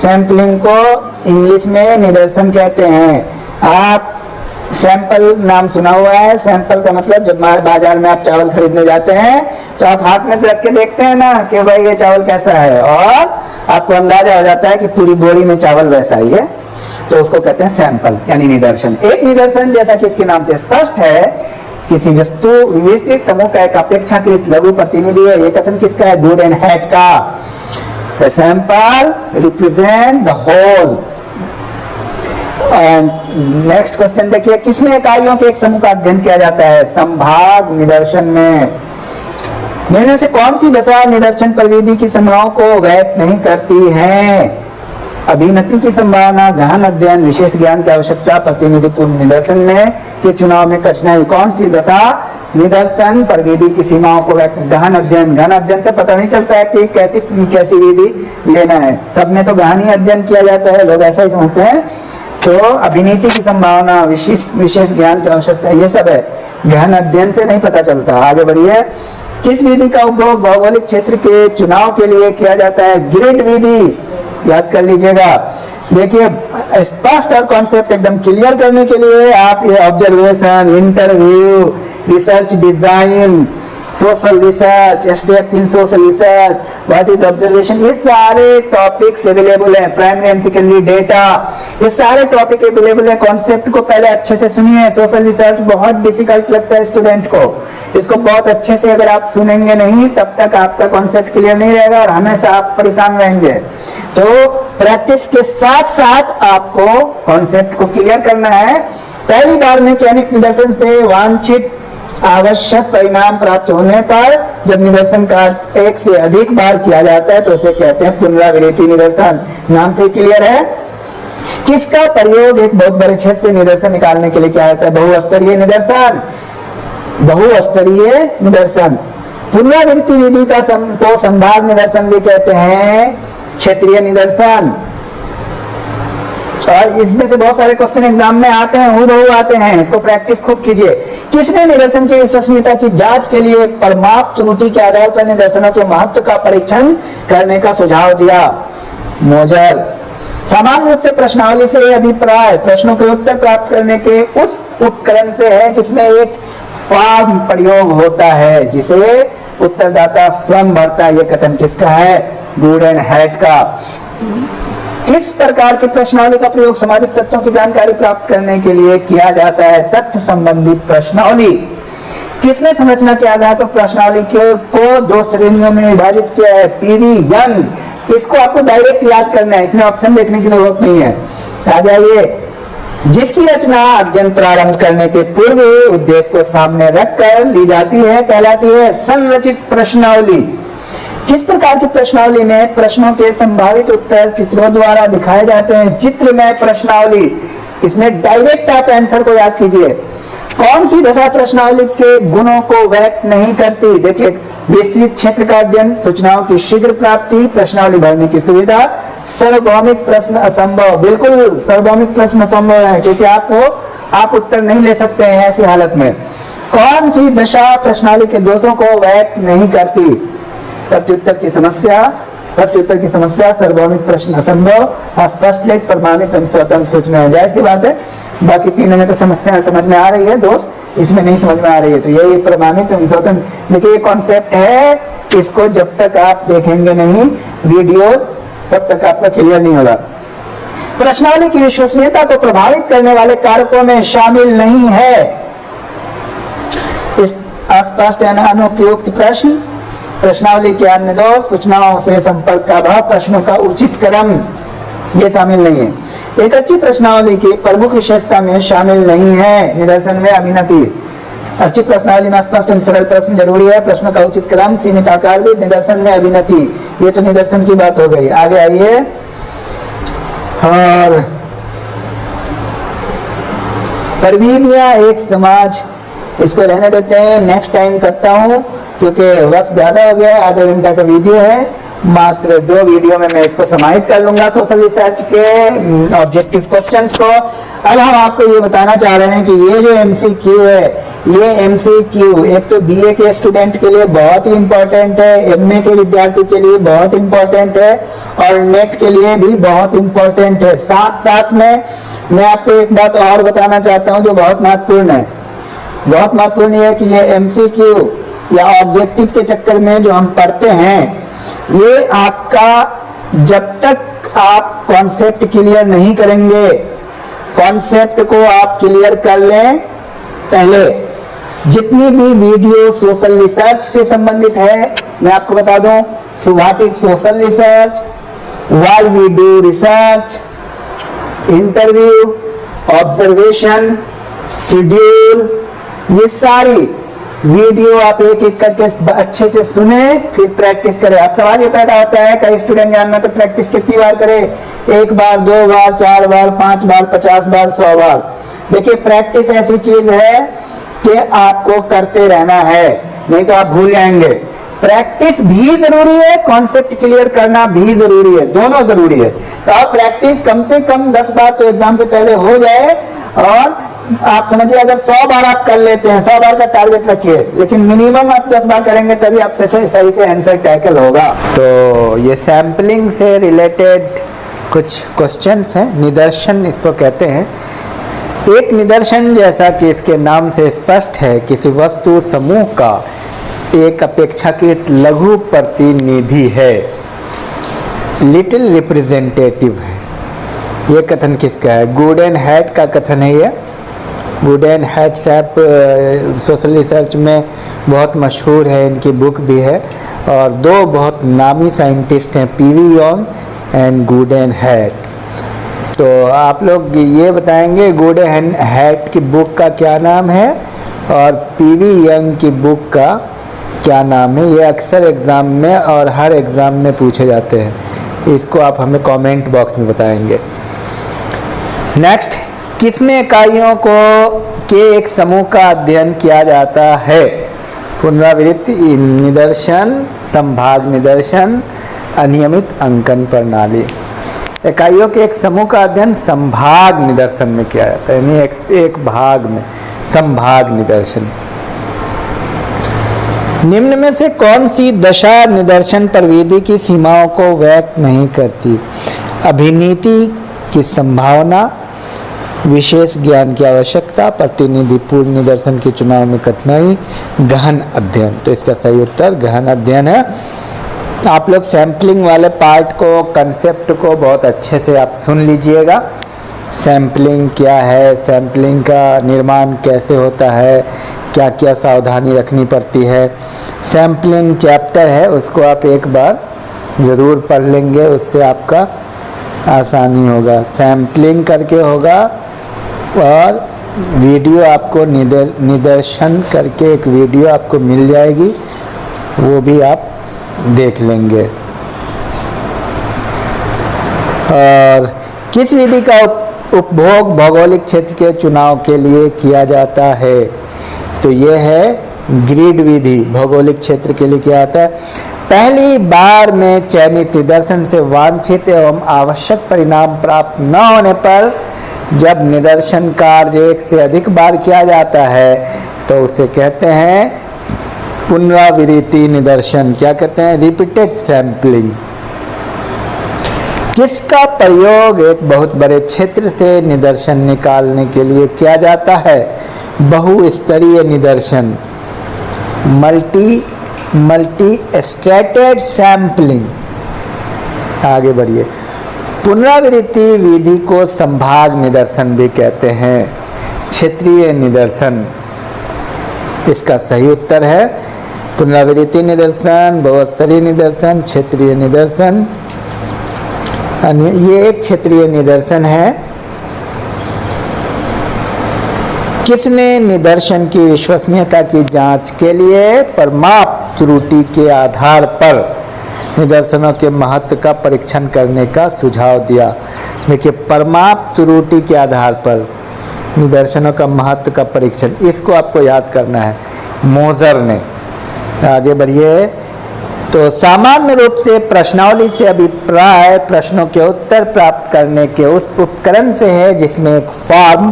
सैंपलिंग को इंग्लिश में निदर्शन कहते हैं। आप सैंपल नाम सुना हुआ है। सैंपल का मतलब जब बाजार में आप चावल खरीदने जाते हैं तो आप हाथ में रख के देखते हैं ना कि भाई ये चावल कैसा है, और आपको अंदाजा हो जाता है कि पूरी बोरी में चावल वैसा ही है, तो उसको कहते हैं सैंपल यानी निदर्शन। एक निदर्शन जैसा कि इसके नाम से स्पष्ट है किसी वस्तु विस्तृत समूह का एक अपेक्षाकृत लघु प्रतिनिधि है। ये कथन किसका है? गुड एंड हैट का। The sample represent the whole। Next question देखिए, किसमें इकाइयों के एक समूह का अध्ययन किया जाता है? संभाग निदर्शन में। निर्णय से कौन सी दशा निदर्शन प्रविधि की संभावनाओं को व्यक्त नहीं करती है? अभिनति की संभावना, गहन अध्ययन, विशेष ज्ञान की आवश्यकता, प्रतिनिधिपूर्ण निदर्शन में के चुनाव में कठिनाई। कौन सी दशा निदर्शन प्रविधि की सीमाओं को व्यक्त? गहन अध्ययन। गहन अध्ययन से पता नहीं चलता है कि कैसी कैसी विधि लेना है, सब में तो गहन ही अध्ययन किया जाता है, लोग ऐसा ही समझते हैं। तो अभिनीति की संभावना, विशेष ज्ञान की आवश्यकता, ये सब है, गहन अध्ययन से नहीं पता चलता। आगे बढ़िए, किस विधि का उपयोग भौगोलिक क्षेत्र के चुनाव के लिए किया जाता है? ग्रिड विधि। याद कर लीजिएगा। देखिए, स्पष्ट और कॉन्सेप्ट एकदम क्लियर करने के लिए आप ये observation, interview, research design, social research, steps in social research, what is observation, ये सारे टॉपिक्स अवेलेबल हैं। प्राइमरी एंड सेकेंडरी डेटा, ये सारे टॉपिक अवेलेबल है। कॉन्सेप्ट को पहले अच्छे से सुनिए। सोशल रिसर्च बहुत डिफिकल्ट लगता है स्टूडेंट को, इसको बहुत अच्छे से अगर आप सुनेंगे नहीं तब तक आपका कॉन्सेप्ट क्लियर नहीं रहेगा और हमेशा आप परेशान रहेंगे। तो प्रैक्टिस के साथ साथ आपको कॉन्सेप्ट को क्लियर करना है। पहली बार में चयनित निदर्शन से वांछित आवश्यक परिणाम प्राप्त होने पर जब निदर्शन का एक से अधिक बार किया जाता है तो उसे कहते हैं पुनरावृत्ति निदर्शन। नाम से क्लियर है। किसका प्रयोग एक बहुत बड़े क्षेत्र से निदर्शन निकालने के लिए किया जाता है? बहुस्तरीय निदर्शन। बहुस्तरीय निदर्शन। पुनरावृत्ति विधि का को संभाग निदर्शन भी कहते हैं, क्षेत्रीय निदर्शन। और इसमें से बहुत सारे क्वेश्चन एग्जाम में आते हैं, हूबहू आते हैं, इसको प्रैक्टिस खूब कीजिए। किसने निदर्शन की विश्वसनीयता की जांच के लिए परमाप त्रुटि के आधार पर निदर्शनों के महत्व का परीक्षण करने का सुझाव दिया? मोजर। सामान्य रूप से प्रश्नावली से अभिप्राय प्रश्नों के उत्तर प्राप्त करने के उस उपकरण से है जिसमें एक फॉर्म प्रयोग होता है जिसे उत्तरदाता स्वयं भरता है। यह कथन किसका है? गुडेनहाइट का। किस प्रकार की प्रश्नावली का प्रयोग सामाजिक तत्वों की जानकारी प्राप्त करने के लिए किया जाता है? तथ्य संबंधी प्रश्नावली। किसने संरचना के आधार पर प्रश्नावली को दो श्रेणियों में विभाजित किया है? PV young. इसको आपको डायरेक्ट याद करना है, इसमें ऑप्शन देखने की जरूरत नहीं है। आ जाइए। जिसकी रचना अध्ययन प्रारंभ करने के पूर्व उद्देश्य को सामने रखकर ली जाती है कहलाती है संरचित प्रश्नावली। किस प्रकार की प्रश्नावली में प्रश्नों के संभावित उत्तर चित्रों द्वारा दिखाए जाते हैं? चित्रमय प्रश्नावली। इसमें डायरेक्ट आप आंसर को याद कीजिए। कौन सी दशा प्रश्नावली के गुणों को व्यक्त नहीं करती? देखिए, विस्तृत क्षेत्र का अध्ययन, सूचनाओं की शीघ्र प्राप्ति, प्रश्नावली भरने की सुविधा, सार्वभौमिक प्रश्न असंभव। बिल्कुल सार्वभौमिक प्रश्न असंभव है क्योंकि आप उत्तर नहीं ले सकते हैं ऐसी हालत में। कौन सी दशा प्रश्नावली के दोषों को व्यक्त नहीं करती? प्रत्युत्तर की समस्या, सार्वभौमिक प्रश्न असंभव, अस्पष्ट लेख, प्रमाणित स्वतंत्र सूचना। जाहिर सी बात है, बाकी तीनों में तो समस्या समझ में आ रही है, दोस्त इसमें नहीं समझ में आ रही है। तो ये प्रमाणित स्वतंत्र, देखिए ये कॉन्सेप्ट है, इसको जब तक आप देखेंगे नहीं वीडियोस तब तक आपका क्लियर नहीं होगा। प्रश्नावली की विश्वसनीयता को प्रभावित करने वाले कारकों में शामिल नहीं है इस अस्पष्ट अनुपयुक्त प्रश्न, प्रश्नावली के अन्य दोष, सूचनाओं से संपर्क का अभाव, प्रश्नों का उचित क्रम, ये शामिल नहीं है। एक अच्छी प्रश्नावली की प्रमुख विशेषता में शामिल नहीं है निदर्शन में अभिनति। अच्छी प्रश्नावली में स्पष्ट एवं सरल प्रश्न जरूरी है, प्रश्नों का उचित क्रम, सीमित आकार भी, निदर्शन में अभिनति। ये तो निदर्शन की बात हो गई। आगे आइए। और प्रविधियां एक समाज, इसको रहने देते हैं, नेक्स्ट टाइम करता हूं क्योंकि वक्त ज्यादा हो गया है। आधा घंटा का वीडियो है, मात्र 2 वीडियो में मैं इसको समाहित कर लूंगा सोशल रिसर्च के ऑब्जेक्टिव क्वेश्चंस को। अब हम आपको ये बताना चाह रहे हैं कि ये जो एमसीक्यू है, ये एमसीक्यू एक तो बीए के स्टूडेंट के लिए बहुत ही इंपॉर्टेंट है, एमए के विद्यार्थी के लिए बहुत इंपॉर्टेंट है और नेट के लिए भी बहुत इंपॉर्टेंट है। साथ साथ में मैं आपको एक बात और बताना चाहता हूँ जो बहुत महत्वपूर्ण है। बहुत महत्वपूर्ण है कि ये एमसीक्यू या ऑब्जेक्टिव के चक्कर में जो हम पढ़ते हैं, ये आपका जब तक आप कॉन्सेप्ट क्लियर नहीं करेंगे, कॉन्सेप्ट को आप क्लियर कर लें। पहले जितनी भी वीडियो सोशल रिसर्च से संबंधित है मैं आपको बता दूं, so what is social research, why we do research, interview, observation, schedule, ये सारी वीडियो आप एक एक करके अच्छे से सुने, फिर प्रैक्टिस करें। अब सवाल ये पैदा होता है, कई स्टूडेंट जानना तो प्रैक्टिस कितनी बार करें? 1 बार, 2 बार, 4 बार, 5 बार, 50 बार, 100 बार। देखिए प्रैक्टिस ऐसी चीज है कि आपको करते रहना है, नहीं तो आप भूल जाएंगे। प्रैक्टिस भी जरूरी है, कॉन्सेप्ट क्लियर करना भी जरूरी है, दोनों जरूरी है। तो आप प्रैक्टिस कम से कम 10 बार तो एग्जाम से पहले हो जाए। और आप समझिए अगर 100 बार आप कर लेते हैं, 100 बार का टारगेट रखिए, लेकिन मिनिमम आप 10 बार करेंगे तभी आपसे सही से आंसर टैकल होगा। तो ये सैंपलिंग से रिलेटेड कुछ क्वेश्चंस हैं, निदर्शन इसको कहते हैं। एक निदर्शन, जैसा कि इसके नाम से स्पष्ट है, किसी वस्तु समूह का एक अपेक्षाकृत लघु प्रतिनिधि है, लिटिल रिप्रेजेंटेटिव है। ये कथन किसका है? गुडेनहाइट का कथन है। ये गुडेनहाइट साहब सोशल रिसर्च में बहुत मशहूर है, इनकी बुक भी है और 2 बहुत नामी साइंटिस्ट हैं, पीवी यंग एंड गुडेनहाइट। तो आप लोग ये बताएंगे गुडेनहाइट की बुक का क्या नाम है और पीवी यंग की बुक का क्या नाम है। ये अक्सर एग्ज़ाम में और हर एग्ज़ाम में पूछे जाते हैं, इसको आप हमें कमेंट बॉक्स में बताएंगे। नेक्स्ट, किसमें इकाइयों को के एक समूह का अध्ययन किया जाता है? पुनरावृत्ति निदर्शन, संभाग निदर्शन, अनियमित अंकन प्रणाली। इकाइयों के एक समूह का अध्ययन संभाग निदर्शन में किया जाता है, यानी एक भाग में संभाग निदर्शन। निम्न में से कौन सी दशा निदर्शन पर विधि की सीमाओं को व्यक्त नहीं करती? अभिनीति की संभावना, विशेष ज्ञान की आवश्यकता, प्रतिनिधि पूर्ण निदर्शन के चुनाव में कठिनाई, गहन अध्ययन। तो इसका सही उत्तर गहन अध्ययन है। आप लोग सैंपलिंग वाले पार्ट को, कंसेप्ट को बहुत अच्छे से आप सुन लीजिएगा। सैंपलिंग क्या है, सैंपलिंग का निर्माण कैसे होता है, क्या क्या सावधानी रखनी पड़ती है। सैंपलिंग चैप्टर है, उसको आप एक बार ज़रूर पढ़ लेंगे, उससे आपका आसानी होगा। सैंपलिंग करके होगा और वीडियो आपको निदर्शन करके एक वीडियो आपको मिल जाएगी, वो भी आप देख लेंगे। और किस विधि का उपभोग भौगोलिक क्षेत्र के चुनाव के लिए किया जाता है? तो ये है ग्रिड विधि, भौगोलिक क्षेत्र के लिए किया जाता है। पहली बार में चयनित निदर्शन से वांछित एवं आवश्यक परिणाम प्राप्त न होने पर जब निदर्शन कार्य एक से अधिक बार किया जाता है तो उसे कहते हैं पुनरावृत्ति निदर्शन। क्या कहते हैं? Repeated sampling. किसका प्रयोग एक बहुत बड़े क्षेत्र से निदर्शन निकालने के लिए किया जाता है? बहुस्तरीय निदर्शन, मल्टी स्ट्रेटेड सैंपलिंग। आगे बढ़िए। पुनरावृत्ति विधि को संभाग निदर्शन भी कहते हैं, क्षेत्रीय निदर्शन। इसका सही उत्तर है पुनरावृत्ति निदर्शन, बहुस्तरीय निदर्शन, क्षेत्रीय निदर्शन। ये एक क्षेत्रीय निदर्शन है। किसने निदर्शन की विश्वसनीयता की जांच के लिए परमाप त्रुटि के आधार पर निदर्शनों के महत्व का परीक्षण करने का सुझाव दिया? देखिए, परमाप त्रुटि के आधार पर निदर्शनों का महत्व का परीक्षण, इसको आपको याद करना है, मोजर ने। आगे बढ़िए। तो सामान्य रूप से प्रश्नावली से अभिप्राय प्रश्नों के उत्तर प्राप्त करने के उस उपकरण से है जिसमें एक फॉर्म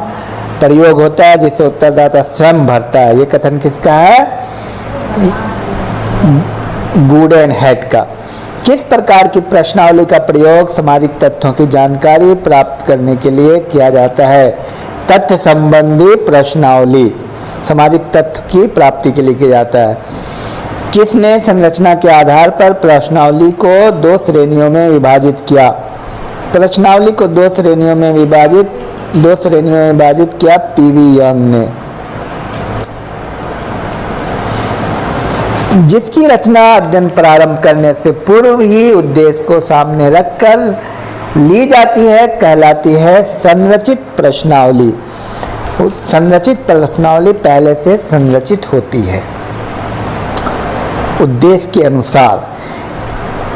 प्रयोग होता है जिसे उत्तरदाता स्वयं भरता है। ये कथन किसका है? गुडेनहेट का। किस प्रकार की प्रश्नावली का प्रयोग सामाजिक तथ्यों की जानकारी प्राप्त करने के लिए किया जाता है? तथ्य संबंधी प्रश्नावली सामाजिक तथ्य की प्राप्ति के लिए किया जाता है। किसने संरचना के आधार पर प्रश्नावली को दो श्रेणियों में विभाजित किया? प्रश्नावली को दो श्रेणियों में विभाजित किया पीवी यंग ने। जिसकी रचना अध्ययन प्रारंभ करने से पूर्व ही उद्देश्य को सामने रखकर ली जाती है कहलाती है संरचित प्रश्नावली। संरचित प्रश्नावली पहले से संरचित होती है उद्देश्य के अनुसार।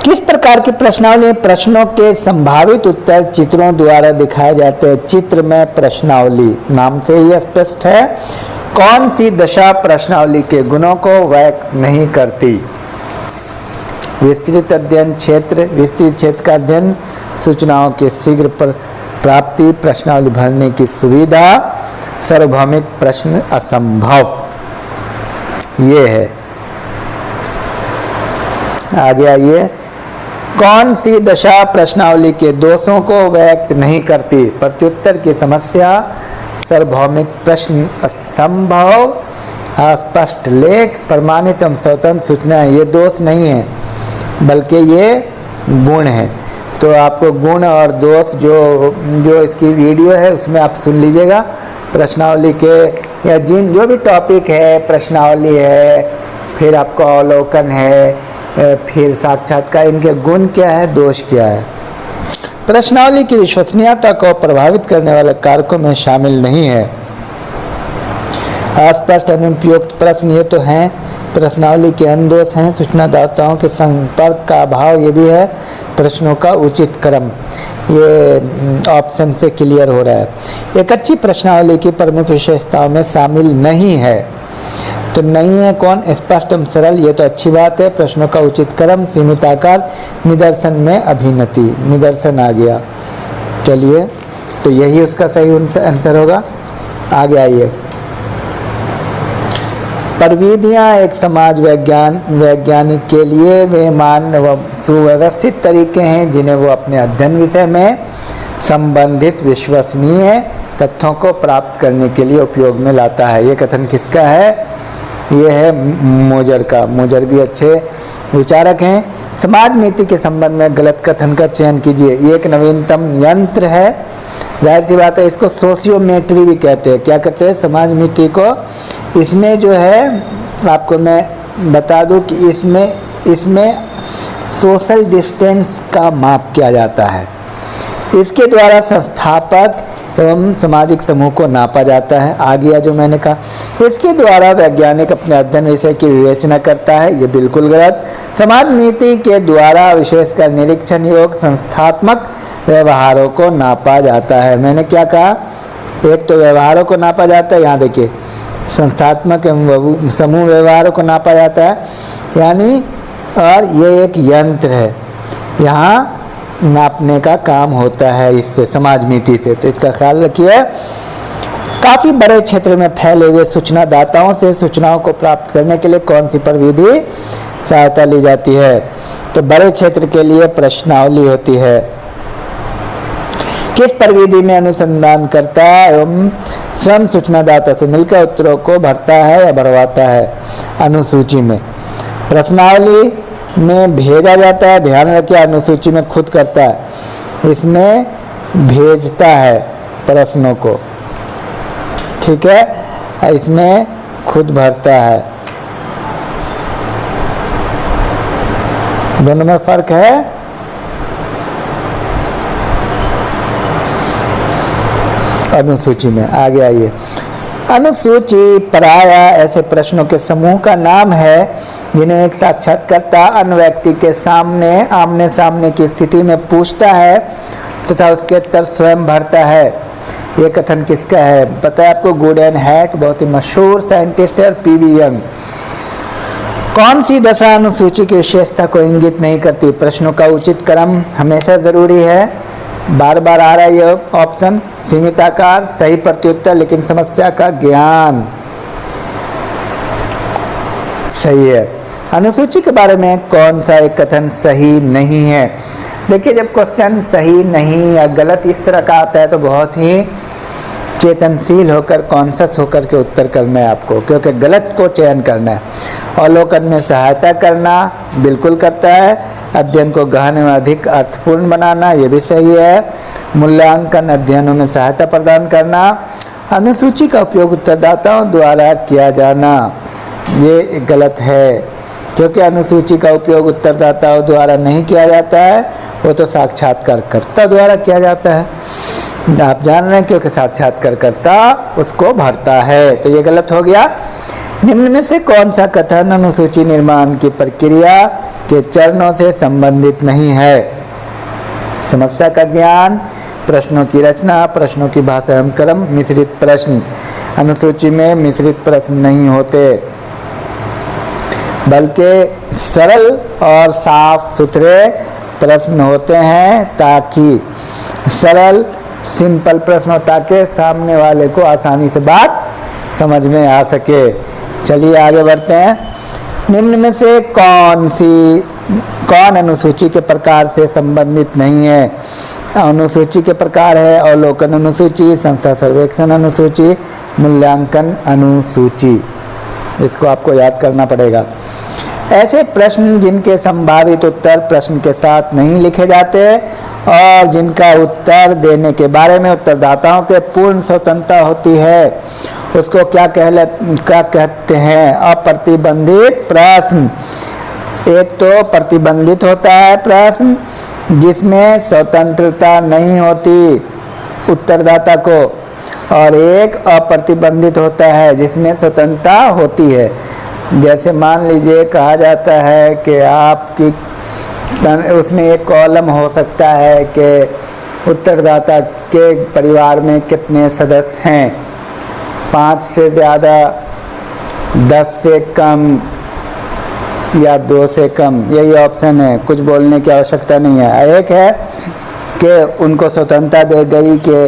किस प्रकार की प्रश्नावली? प्रश्नों के संभावित उत्तर चित्रों द्वारा दिखाए जाते हैं। चित्र में प्रश्नावली, नाम से ही स्पष्ट है। कौन सी दशा प्रश्नावली के गुणों को व्यक्त नहीं करती? विस्तृत अध्ययन क्षेत्र, विस्तृत क्षेत्र का अध्ययन, सूचनाओं के शीघ्र प्राप्ति, प्रश्नावली भरने की सुविधा, सार्वभौमिक प्रश्न असंभव। ये है। आगे आइए। कौन सी दशा प्रश्नावली के दोषों को व्यक्त नहीं करती? प्रत्युत्तर की समस्या, सार्वभौमिक प्रश्न असंभव, अस्पष्ट लेख, प्रमाणित एवं स्वतंत्र सूचना। ये दोष नहीं है बल्कि ये गुण है। तो आपको गुण और दोष जो इसकी वीडियो है उसमें आप सुन लीजिएगा। प्रश्नावली के या जो भी टॉपिक है, प्रश्नावली है, फिर आपका अवलोकन है, फिर साक्षात्कार, इनके गुण क्या है, दोष क्या है। प्रश्नावली की विश्वसनीयता को प्रभावित करने वाले कारकों में शामिल नहीं है। अस्पष्ट अनुपयुक्त प्रश्न ये तो हैं। प्रश्नावली के अन्य दोष हैं। सूचनादाताओं के संपर्क का अभाव ये भी है। प्रश्नों का उचित क्रम, ये ऑप्शन से क्लियर हो रहा है। एक अच्छी प्रश्नावली की प्रमुख विशेषताओं में शामिल नहीं है। तो नहीं है कौन? स्पष्ट एवं सरल, ये तो अच्छी बात है। प्रश्नों का उचित क्रम, सीमित आकार, निदर्शन में अभिनति, निदर्शन आ गया। चलिए, तो यही उसका सही आंसर होगा। आगे आइए। प्रविधियाँ एक समाज वैज्ञानिक के लिए वे मान व सुव्यवस्थित तरीके हैं जिन्हें वो अपने अध्ययन विषय में संबंधित विश्वसनीय तथ्यों को प्राप्त करने के लिए उपयोग में लाता है। ये कथन किसका है? ये है मोजर का। मोजर भी अच्छे विचारक हैं। समाज नीति के संबंध में गलत कथन का चयन कीजिए। ये एक नवीनतम यंत्र है, जाहिर सी बात है। इसको सोशियोमेट्री भी कहते हैं। क्या कहते हैं? समाज नीति को। इसमें जो है, आपको मैं बता दूं कि इसमें सोशल डिस्टेंस का माप किया जाता है। इसके द्वारा संस्थापक एवं सामाजिक समूह को नापा जाता है। आ गया जो मैंने कहा। इसके द्वारा वैज्ञानिक अपने अध्ययन विषय की विवेचना करता है। ये बिल्कुल गलत। समाज नीति के द्वारा विशेषकर निरीक्षण योग संस्थात्मक व्यवहारों को नापा जाता है। मैंने क्या कहा? एक तो व्यवहारों को नापा जाता है, यहाँ देखिए, संस्थात्मक एवं समूह व्यवहारों को नापा जाता है, यानी, और ये एक यंत्र है, यहाँ नापने का काम होता है इससे, समाज नीति से। तो इसका ख्याल रखिए। काफ़ी बड़े क्षेत्र में फैले हुए सूचनादाताओं से सूचनाओं को प्राप्त करने के लिए कौन सी प्रविधि सहायता ली जाती है? तो बड़े क्षेत्र के लिए प्रश्नावली होती है। किस प्रविधि में अनुसंधान करता एवं स्वयं सूचनादाता से मिलकर उत्तरों को भरता है या भरवाता है? अनुसूची में। प्रश्नावली में भेजा जाता है, ध्यान रखिए। अनुसूची में खुद करता है, इसमें भेजता है प्रश्नों को, ठीक है, इसमें खुद भरता है। दोनों में फर्क है। अनुसूची में। आगे आइए। अनुसूची प्रायः ऐसे प्रश्नों के समूह का नाम है जिन्हें एक साक्षात्कारकर्ता अन्य व्यक्ति के सामने आमने सामने की स्थिति में पूछता है तथा उसके उत्तर स्वयं भरता है। ये कथन किसका है? पता है आपको? गुडेन हैट, बहुत ही मशहूर साइंटिस्ट है, पीवी यंग। कौन सी दशा अनुसूची की विशेषता को इंगित नहीं करती? प्रश्नों का उचित क्रम हमेशा जरूरी है। बार बार आ रहा है ये ऑप्शन। सीमित आकार, सही प्रत्युत्तर, लेकिन समस्या का ज्ञान। सही है। अनुसूची के बारे में कौन सा एक कथन सही नहीं है? देखिए, जब क्वेश्चन सही नहीं या गलत इस तरह का आता है तो बहुत ही चेतनशील होकर, कॉन्शस होकर के उत्तर करना है आपको, क्योंकि गलत को चयन करना है। अवलोकन में सहायता करना बिल्कुल करता है। अध्ययन को गहन में अधिक अर्थपूर्ण बनाना, ये भी सही है। मूल्यांकन अध्ययनों में सहायता प्रदान करना। अनुसूची का उपयोग उत्तरदाताओं द्वारा किया जाना, ये गलत है, क्योंकि अनुसूची का उपयोग उत्तरदाताओं द्वारा नहीं किया जाता है, वो तो साक्षात्कारकर्ता द्वारा किया जाता है। आप जान रहे हैं, क्योंकि साक्षात्कारकर्ता उसको भरता है। तो ये गलत हो गया। निम्न में से कौन सा कथन अनुसूची निर्माण की प्रक्रिया के चरणों से संबंधित नहीं है? समस्या का ज्ञान, प्रश्नों की रचना, प्रश्नों की भाषा एवं क्रम, मिश्रित प्रश्न। अनुसूची में मिश्रित प्रश्न नहीं होते, बल्कि सरल और साफ सुथरे प्रश्न होते हैं, ताकि सरल सिंपल प्रश्न हो, ताकि सामने वाले को आसानी से बात समझ में आ सके। चलिए आगे बढ़ते हैं। निम्न में से कौन अनुसूची के प्रकार से संबंधित नहीं है? अनुसूची के प्रकार है अवलोकन अनुसूची, संस्था सर्वेक्षण अनुसूची, मूल्यांकन अनुसूची। इसको आपको याद करना पड़ेगा। ऐसे प्रश्न जिनके संभावित उत्तर प्रश्न के साथ नहीं लिखे जाते और जिनका उत्तर देने के बारे में उत्तरदाताओं के पूर्ण स्वतंत्रता होती है, उसको क्या कहते हैं? अप्रतिबंधित प्रश्न। एक तो प्रतिबंधित होता है प्रश्न जिसमें स्वतंत्रता नहीं होती उत्तरदाता को, और एक अप्रतिबंधित होता है जिसमें स्वतंत्रता होती है। जैसे मान लीजिए कहा जाता है कि आपकी, उसमें एक कॉलम हो सकता है कि उत्तरदाता के परिवार में कितने सदस्य हैं, 5 से ज़्यादा, 10 से कम या 2 से कम, यही ऑप्शन है। कुछ बोलने की आवश्यकता नहीं है। एक है कि उनको स्वतंत्रता दे गई कि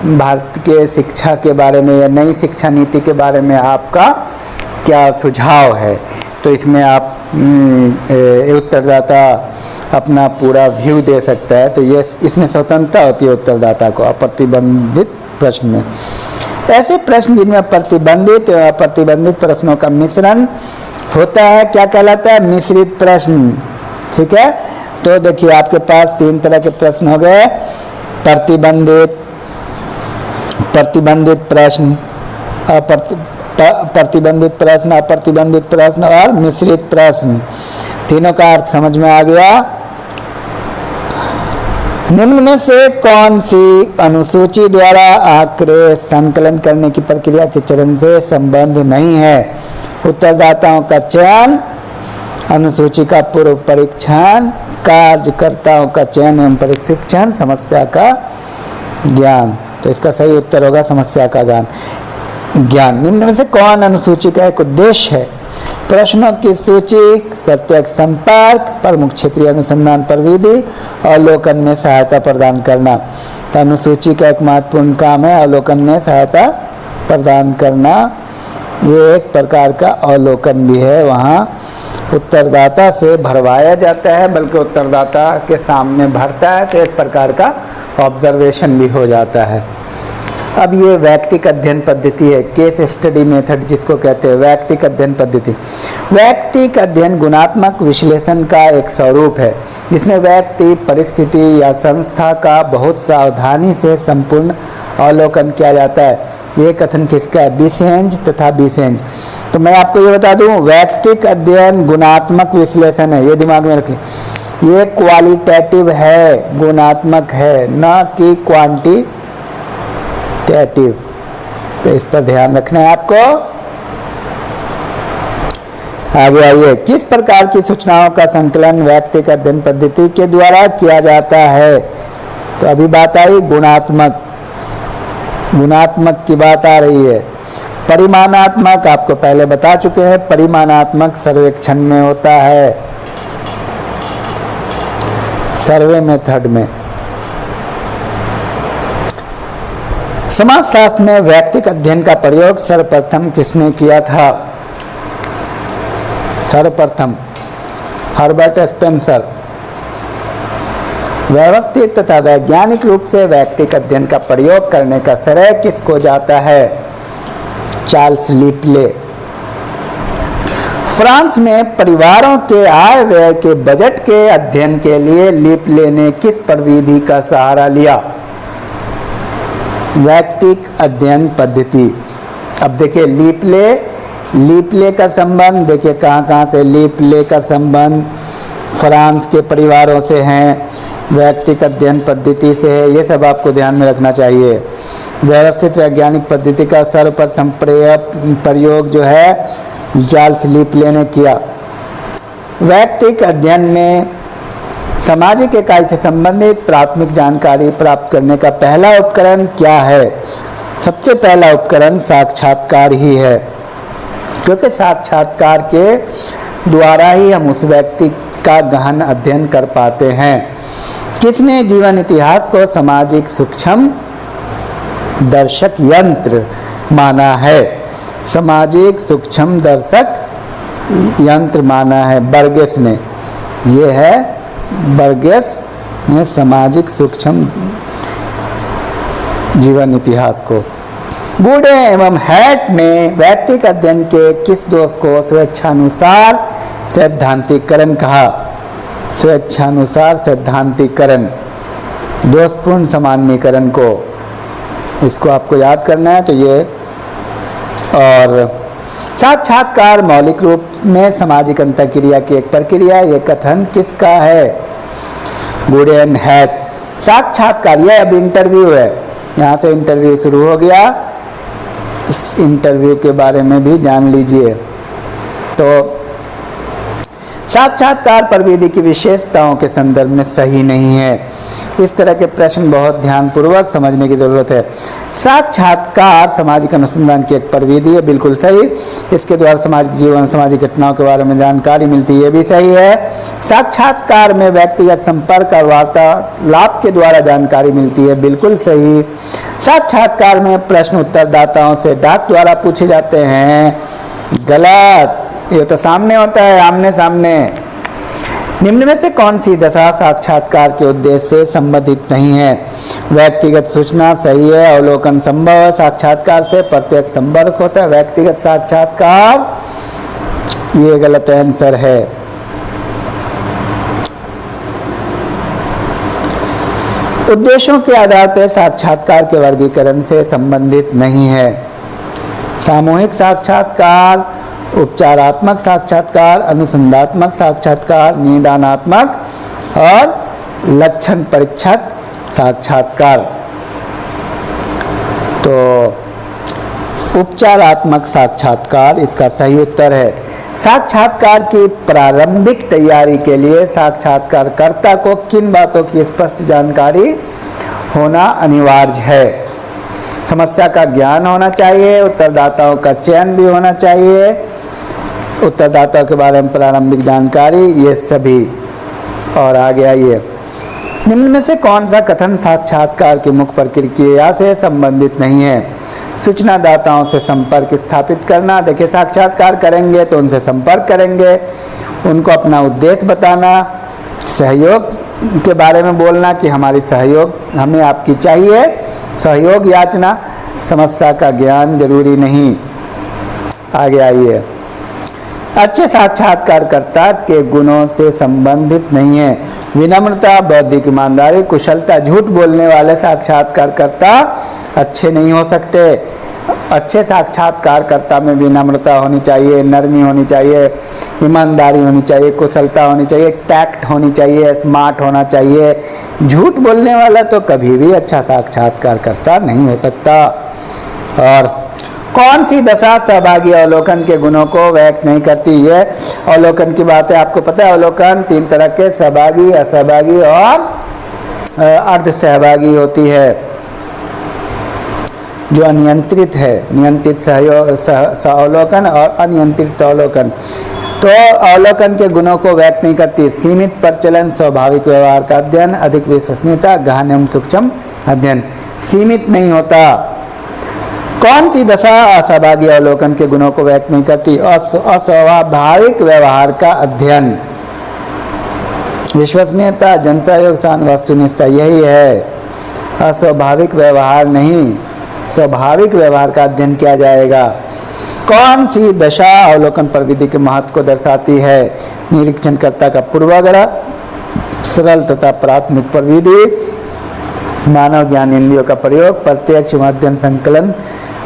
भारत के शिक्षा के बारे में या नई शिक्षा नीति के बारे में आपका क्या सुझाव है। तो इसमें आप उत्तरदाता अपना पूरा व्यू दे सकता है। तो ये इसमें स्वतंत्रता होती है उत्तरदाता को अप्रतिबंधित प्रश्न में। ऐसे प्रश्न जिनमें प्रतिबंधित और अप्रतिबंधित प्रश्नों का मिश्रण होता है क्या कहलाता है? मिश्रित प्रश्न। ठीक है, तो देखिए आपके पास 3 तरह के प्रश्न हो गए, प्रतिबंधित प्रश्न, प्रतिबंधित प्रश्न, अप्रतिबंधित प्रश्न और मिश्रित प्रश्न। तीनों का अर्थ समझ में आ गया। निम्न में से कौन सी अनुसूची द्वारा आंकड़े संकलन करने की प्रक्रिया के चरण से संबंध नहीं है? उत्तरदाताओं का चयन, अनुसूची का पूर्व परीक्षण, कार्यकर्ताओं का चयन एवं प्रशिक्षण, समस्या का ज्ञान। तो इसका सही उत्तर होगा समस्या का ज्ञान। निम्न में से कौन अनुसूची का एक उद्देश्य है? प्रश्नों की सूची, प्रत्यक्ष संपर्क, प्रमुख क्षेत्रीय अनुसंधान प्रविधि, अवलोकन में सहायता प्रदान करना। तो अनुसूची का एक महत्वपूर्ण काम है अवलोकन में सहायता प्रदान करना। ये एक प्रकार का अवलोकन भी है, वहाँ उत्तरदाता से भरवाया जाता है, बल्कि उत्तरदाता के सामने भरता है, तो एक प्रकार का ऑब्जर्वेशन भी हो जाता है। अब ये वैयक्तिक अध्ययन पद्धति है, केस स्टडी मेथड जिसको कहते हैं वैयक्तिक अध्ययन पद्धति। वैयक्तिक अध्ययन गुणात्मक विश्लेषण का एक स्वरूप है जिसमें व्यक्ति, परिस्थिति या संस्था का बहुत सावधानी से संपूर्ण अवलोकन किया जाता है। ये कथन किसका है? बिसेंज तथा बिसेंज। तो मैं आपको ये बता दूं, वैयक्तिक अध्ययन गुणात्मक विश्लेषण है, ये दिमाग में रखिए। ये क्वालिटेटिव है, गुणात्मक है, न कि क्वांटिटेटिव। तो इस पर ध्यान रखना है आपको। आगे आइए, किस प्रकार की सूचनाओं का संकलन वैयक्तिक अध्ययन पद्धति के द्वारा किया जाता है? तो अभी बात आई गुणात्मक की बात आ रही है। परिमाणात्मक आपको पहले बता चुके हैं, परिमाणात्मक सर्वेक्षण में होता है, सर्वे मेथड में। समाजशास्त्र में वैयक्तिक अध्ययन का प्रयोग सर्वप्रथम किसने किया था? सर्वप्रथम हर्बर्ट स्पेंसर। व्यवस्थित तथा वैज्ञानिक रूप से वैयक्तिक अध्ययन का प्रयोग करने का श्रेय किसको जाता है? चार्ल्स लिपले। फ्रांस में परिवारों के आय व्यय के बजट के अध्ययन के लिए लिपले ने किस प्रविधि का सहारा लिया? वैयक्तिक अध्ययन पद्धति। अब देखिए लिपले का संबंध देखिए कहाँ से लिपले का संबंध फ्रांस के परिवारों से हैं, वैयक्तिक अध्ययन पद्धति से है, ये सब आपको ध्यान में रखना चाहिए। व्यवस्थित वैज्ञानिक पद्धति का सर्वप्रथम प्रयोग जो है चार्ल्स लिपले ने किया। वैयक्तिक अध्ययन में सामाजिक इकाई से संबंधित प्राथमिक जानकारी प्राप्त करने का पहला उपकरण क्या है? सबसे पहला उपकरण साक्षात्कार ही है, क्योंकि साक्षात्कार के द्वारा ही हम उस व्यक्ति का गहन अध्ययन कर पाते हैं। किसने जीवन इतिहास को सामाजिक सूक्ष्म दर्शक यंत्र माना है? सामाजिक सूक्ष्म दर्शक यंत्र माना है बर्गेस ने। ये है बर्गेस ने सामाजिक सूक्ष्म जीवन इतिहास को। गुडे एवं हैट ने वैयक्तिक अध्ययन के किस दोष को स्वेच्छानुसार सैद्धांतिकरण कहा? स्वेच्छानुसार सैद्धांतिकरण, दोषपूर्ण सामान्यीकरण को, इसको आपको याद करना है। तो ये और साक्षात्कार मौलिक रूप में सामाजिक अंतःक्रिया की एक प्रक्रिया, ये कथन किसका है? Good and hat. साक्षात्कार, ये अब इंटरव्यू है, यहाँ से इंटरव्यू शुरू हो गया, इस इंटरव्यू के बारे में भी जान लीजिए। तो साक्षात्कार प्रविधि की विशेषताओं के संदर्भ में सही नहीं है। इस तरह के प्रश्न बहुत ध्यानपूर्वक समझने की जरूरत है। साक्षात्कार सामाजिक अनुसंधान की एक प्रविधि है, बिल्कुल सही। इसके द्वारा सामाजिक जीवन, सामाजिक घटनाओं के बारे में जानकारी मिलती है, ये भी सही है। साक्षात्कार में व्यक्तिगत संपर्क और वार्तालाप के द्वारा जानकारी मिलती है, बिल्कुल सही। साक्षात्कार में प्रश्न उत्तरदाताओं से डाक द्वारा पूछे जाते हैं, गलत। ये तो सामने होता है, आमने सामने। निम्न में से कौन सी दशा साक्षात्कार के उद्देश्य से संबंधित नहीं है? व्यक्तिगत सूचना सही है, अवलोकन संभव है, साक्षात्कार से प्रत्यक्ष संपर्क होता है, व्यक्तिगत साक्षात्कार ये गलत आंसर है। उद्देश्यों के आधार पर साक्षात्कार के वर्गीकरण से संबंधित नहीं है। सामूहिक साक्षात्कार, उपचारात्मक साक्षात्कार, अनुसंधात्मक साक्षात्कार, निदानात्मक और लक्षण परीक्षक साक्षात्कार। तो उपचारात्मक साक्षात्कार इसका सही उत्तर है। साक्षात्कार की प्रारंभिक तैयारी के लिए साक्षात्कारकर्ता को किन बातों की स्पष्ट जानकारी होना अनिवार्य है? समस्या का ज्ञान होना चाहिए, उत्तरदाताओं का चयन भी होना चाहिए, उत्तरदाताओं के बारे में प्रारंभिक जानकारी, ये सभी। और आगे आइए, निम्न में से कौन सा कथन साक्षात्कार की मुख्य प्रक्रिया से संबंधित नहीं है? सूचनादाताओं से संपर्क स्थापित करना। देखिए, साक्षात्कार करेंगे तो उनसे संपर्क करेंगे, उनको अपना उद्देश्य बताना, सहयोग के बारे में बोलना कि हमारी सहयोग हमें आपकी चाहिए, सहयोग याचना, समस्या का ज्ञान जरूरी नहीं। आगे आइए, अच्छे साक्षात्कारकर्ता के गुणों से संबंधित नहीं है। विनम्रता, बौद्धिक ईमानदारी, कुशलता। झूठ बोलने वाले साक्षात्कारकर्ता अच्छे नहीं हो सकते। अच्छे साक्षात्कारकर्ता में विनम्रता होनी चाहिए, नरमी होनी चाहिए, ईमानदारी होनी चाहिए, कुशलता होनी चाहिए, टैक्ट होनी चाहिए, स्मार्ट होना चाहिए। झूठ बोलने वाला तो कभी भी अच्छा साक्षात्कारकर्ता नहीं हो सकता। और कौन सी दशा सहभागी अवलोकन के गुणों को व्यक्त नहीं करती है? अवलोकन की बात है, आपको पता है अवलोकन 3 तरह के, सहभागी, असहभागी और अर्ध सहभागी होती है। जो अनियंत्रित है, नियंत्रित अवलोकन और अनियंत्रित अवलोकन। तो अवलोकन के गुणों को व्यक्त नहीं करती। सीमित प्रचलन, स्वाभाविक व्यवहार का अध्ययन, अधिक विश्वसनीयता, गहन एवं सूक्ष्म अध्ययन। सीमित नहीं होता। कौन सी दशा असहभागी अवलोकन के गुणों को व्यक्त नहीं करती? अस्वाभाविक व्यवहार का अध्ययन। विश्वसनीयता, जनसहयोग, वस्तुनिष्ठता, यही है। अस्वाभाविक व्यवहार नहीं, स्वाभाविक व्यवहार का अध्ययन किया जाएगा। कौन सी दशा अवलोकन प्रविधि के महत्व को दर्शाती है? निरीक्षणकर्ता का पूर्वाग्रह, सरल तथा प्राथमिक प्रविधि, मानव ज्ञान इंद्रियों का प्रयोग, प्रत्यक्ष अध्ययन, संकलन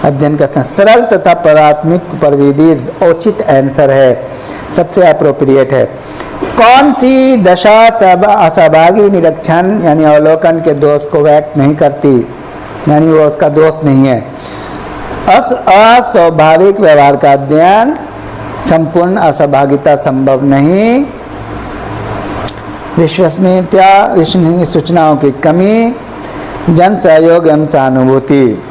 अध्ययन का सरल तथा प्राथमिक प्रविधि उचित आंसर है, सबसे अप्रोप्रिएट है। कौन सी दशा असहभागी निरीक्षण यानी अवलोकन के दोष को व्यक्त नहीं करती, यानी वो उसका दोष नहीं है? अस्वाभाविक व्यवहार का अध्ययन, संपूर्ण असहभागिता संभव नहीं, विश्वसनीय सूचनाओं की कमी, जन सहयोग एवं सहानुभूति।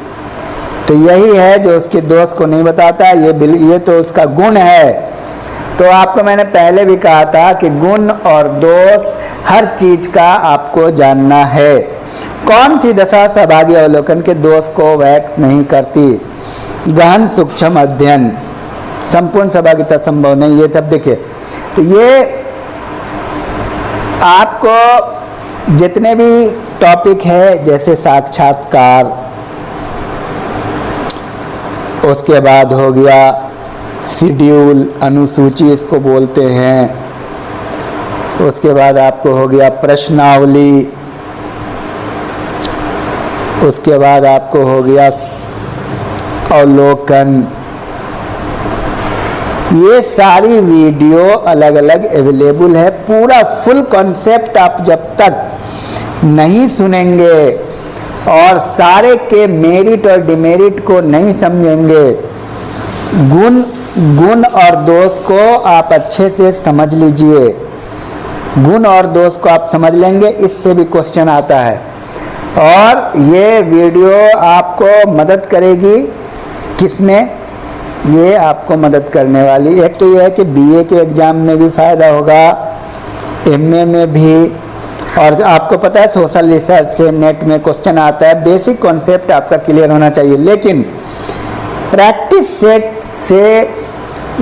तो यही है जो उसके दोष को नहीं बताता। ये तो उसका गुण है। तो आपको मैंने पहले भी कहा था कि गुण और दोष हर चीज का आपको जानना है। कौन सी दशा सहभागी अवलोकन के दोष को व्यक्त नहीं करती? गहन सूक्ष्म अध्ययन, संपूर्ण सहभागिता संभव नहीं, ये सब देखिए। तो ये आपको जितने भी टॉपिक है, जैसे साक्षात्कार, उसके बाद हो गया शेड्यूल, अनुसूची इसको बोलते हैं, उसके बाद आपको हो गया प्रश्नावली, उसके बाद आपको हो गया अवलोकन। ये सारी वीडियो अलग अलग अवेलेबल है। पूरा फुल कॉन्सेप्ट आप जब तक नहीं सुनेंगे और सारे के मेरिट और डिमेरिट को नहीं समझेंगे, गुण और दोष को आप अच्छे से समझ लीजिए। गुण और दोष को आप समझ लेंगे, इससे भी क्वेश्चन आता है। और ये वीडियो आपको मदद करेगी, किसमें? ये आपको मदद करने वाली, एक तो ये है कि बीए के एग्ज़ाम में भी फ़ायदा होगा, एमए में भी, और आपको पता है सोशल रिसर्च से नेट में क्वेश्चन आता है, बेसिक कॉन्सेप्ट आपका क्लियर होना चाहिए। लेकिन प्रैक्टिस सेट से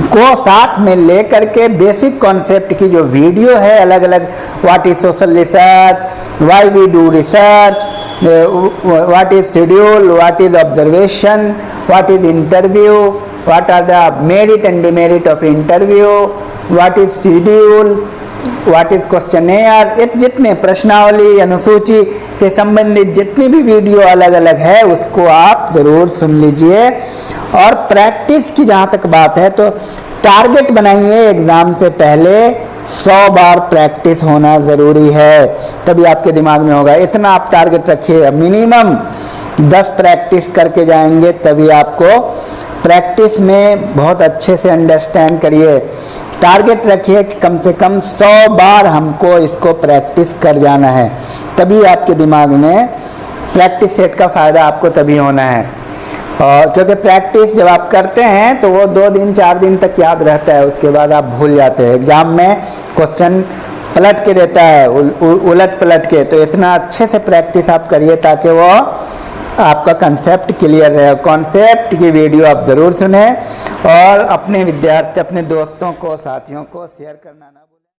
को साथ में लेकर के बेसिक कॉन्सेप्ट की जो वीडियो है अलग अलग, what is social research, why we do research, what is schedule, what is observation, what is interview, what are the merit and demerit of interview, what is schedule, what is questionnaire, जितने प्रश्नावली अनुसूची से संबंधित जितनी भी video अलग अलग है उसको आप ज़रूर सुन लीजिए। और प्रैक्टिस की जहाँ तक बात है तो टारगेट बनाइए, एग्ज़ाम से पहले 100 बार प्रैक्टिस होना ज़रूरी है, तभी आपके दिमाग में होगा। इतना आप टारगेट रखिए, मिनिमम 10 प्रैक्टिस करके जाएंगे तभी आपको प्रैक्टिस में बहुत अच्छे से अंडरस्टैंड करिए। टारगेट रखिए कि कम से कम 100 बार हमको इसको प्रैक्टिस कर जाना है, तभी आपके दिमाग में प्रैक्टिस सेट का फ़ायदा आपको तभी होना है। और क्योंकि प्रैक्टिस जब आप करते हैं तो वो 2 दिन 4 दिन तक याद रहता है, उसके बाद आप भूल जाते हैं। एग्ज़ाम में क्वेश्चन पलट के देता है, उलट पलट के, तो इतना अच्छे से प्रैक्टिस आप करिए ताकि वो आपका कंसेप्ट क्लियर रहे। कॉन्सेप्ट की वीडियो आप ज़रूर सुने और अपने विद्यार्थी, अपने दोस्तों को, साथियों को शेयर करना ना भूलें।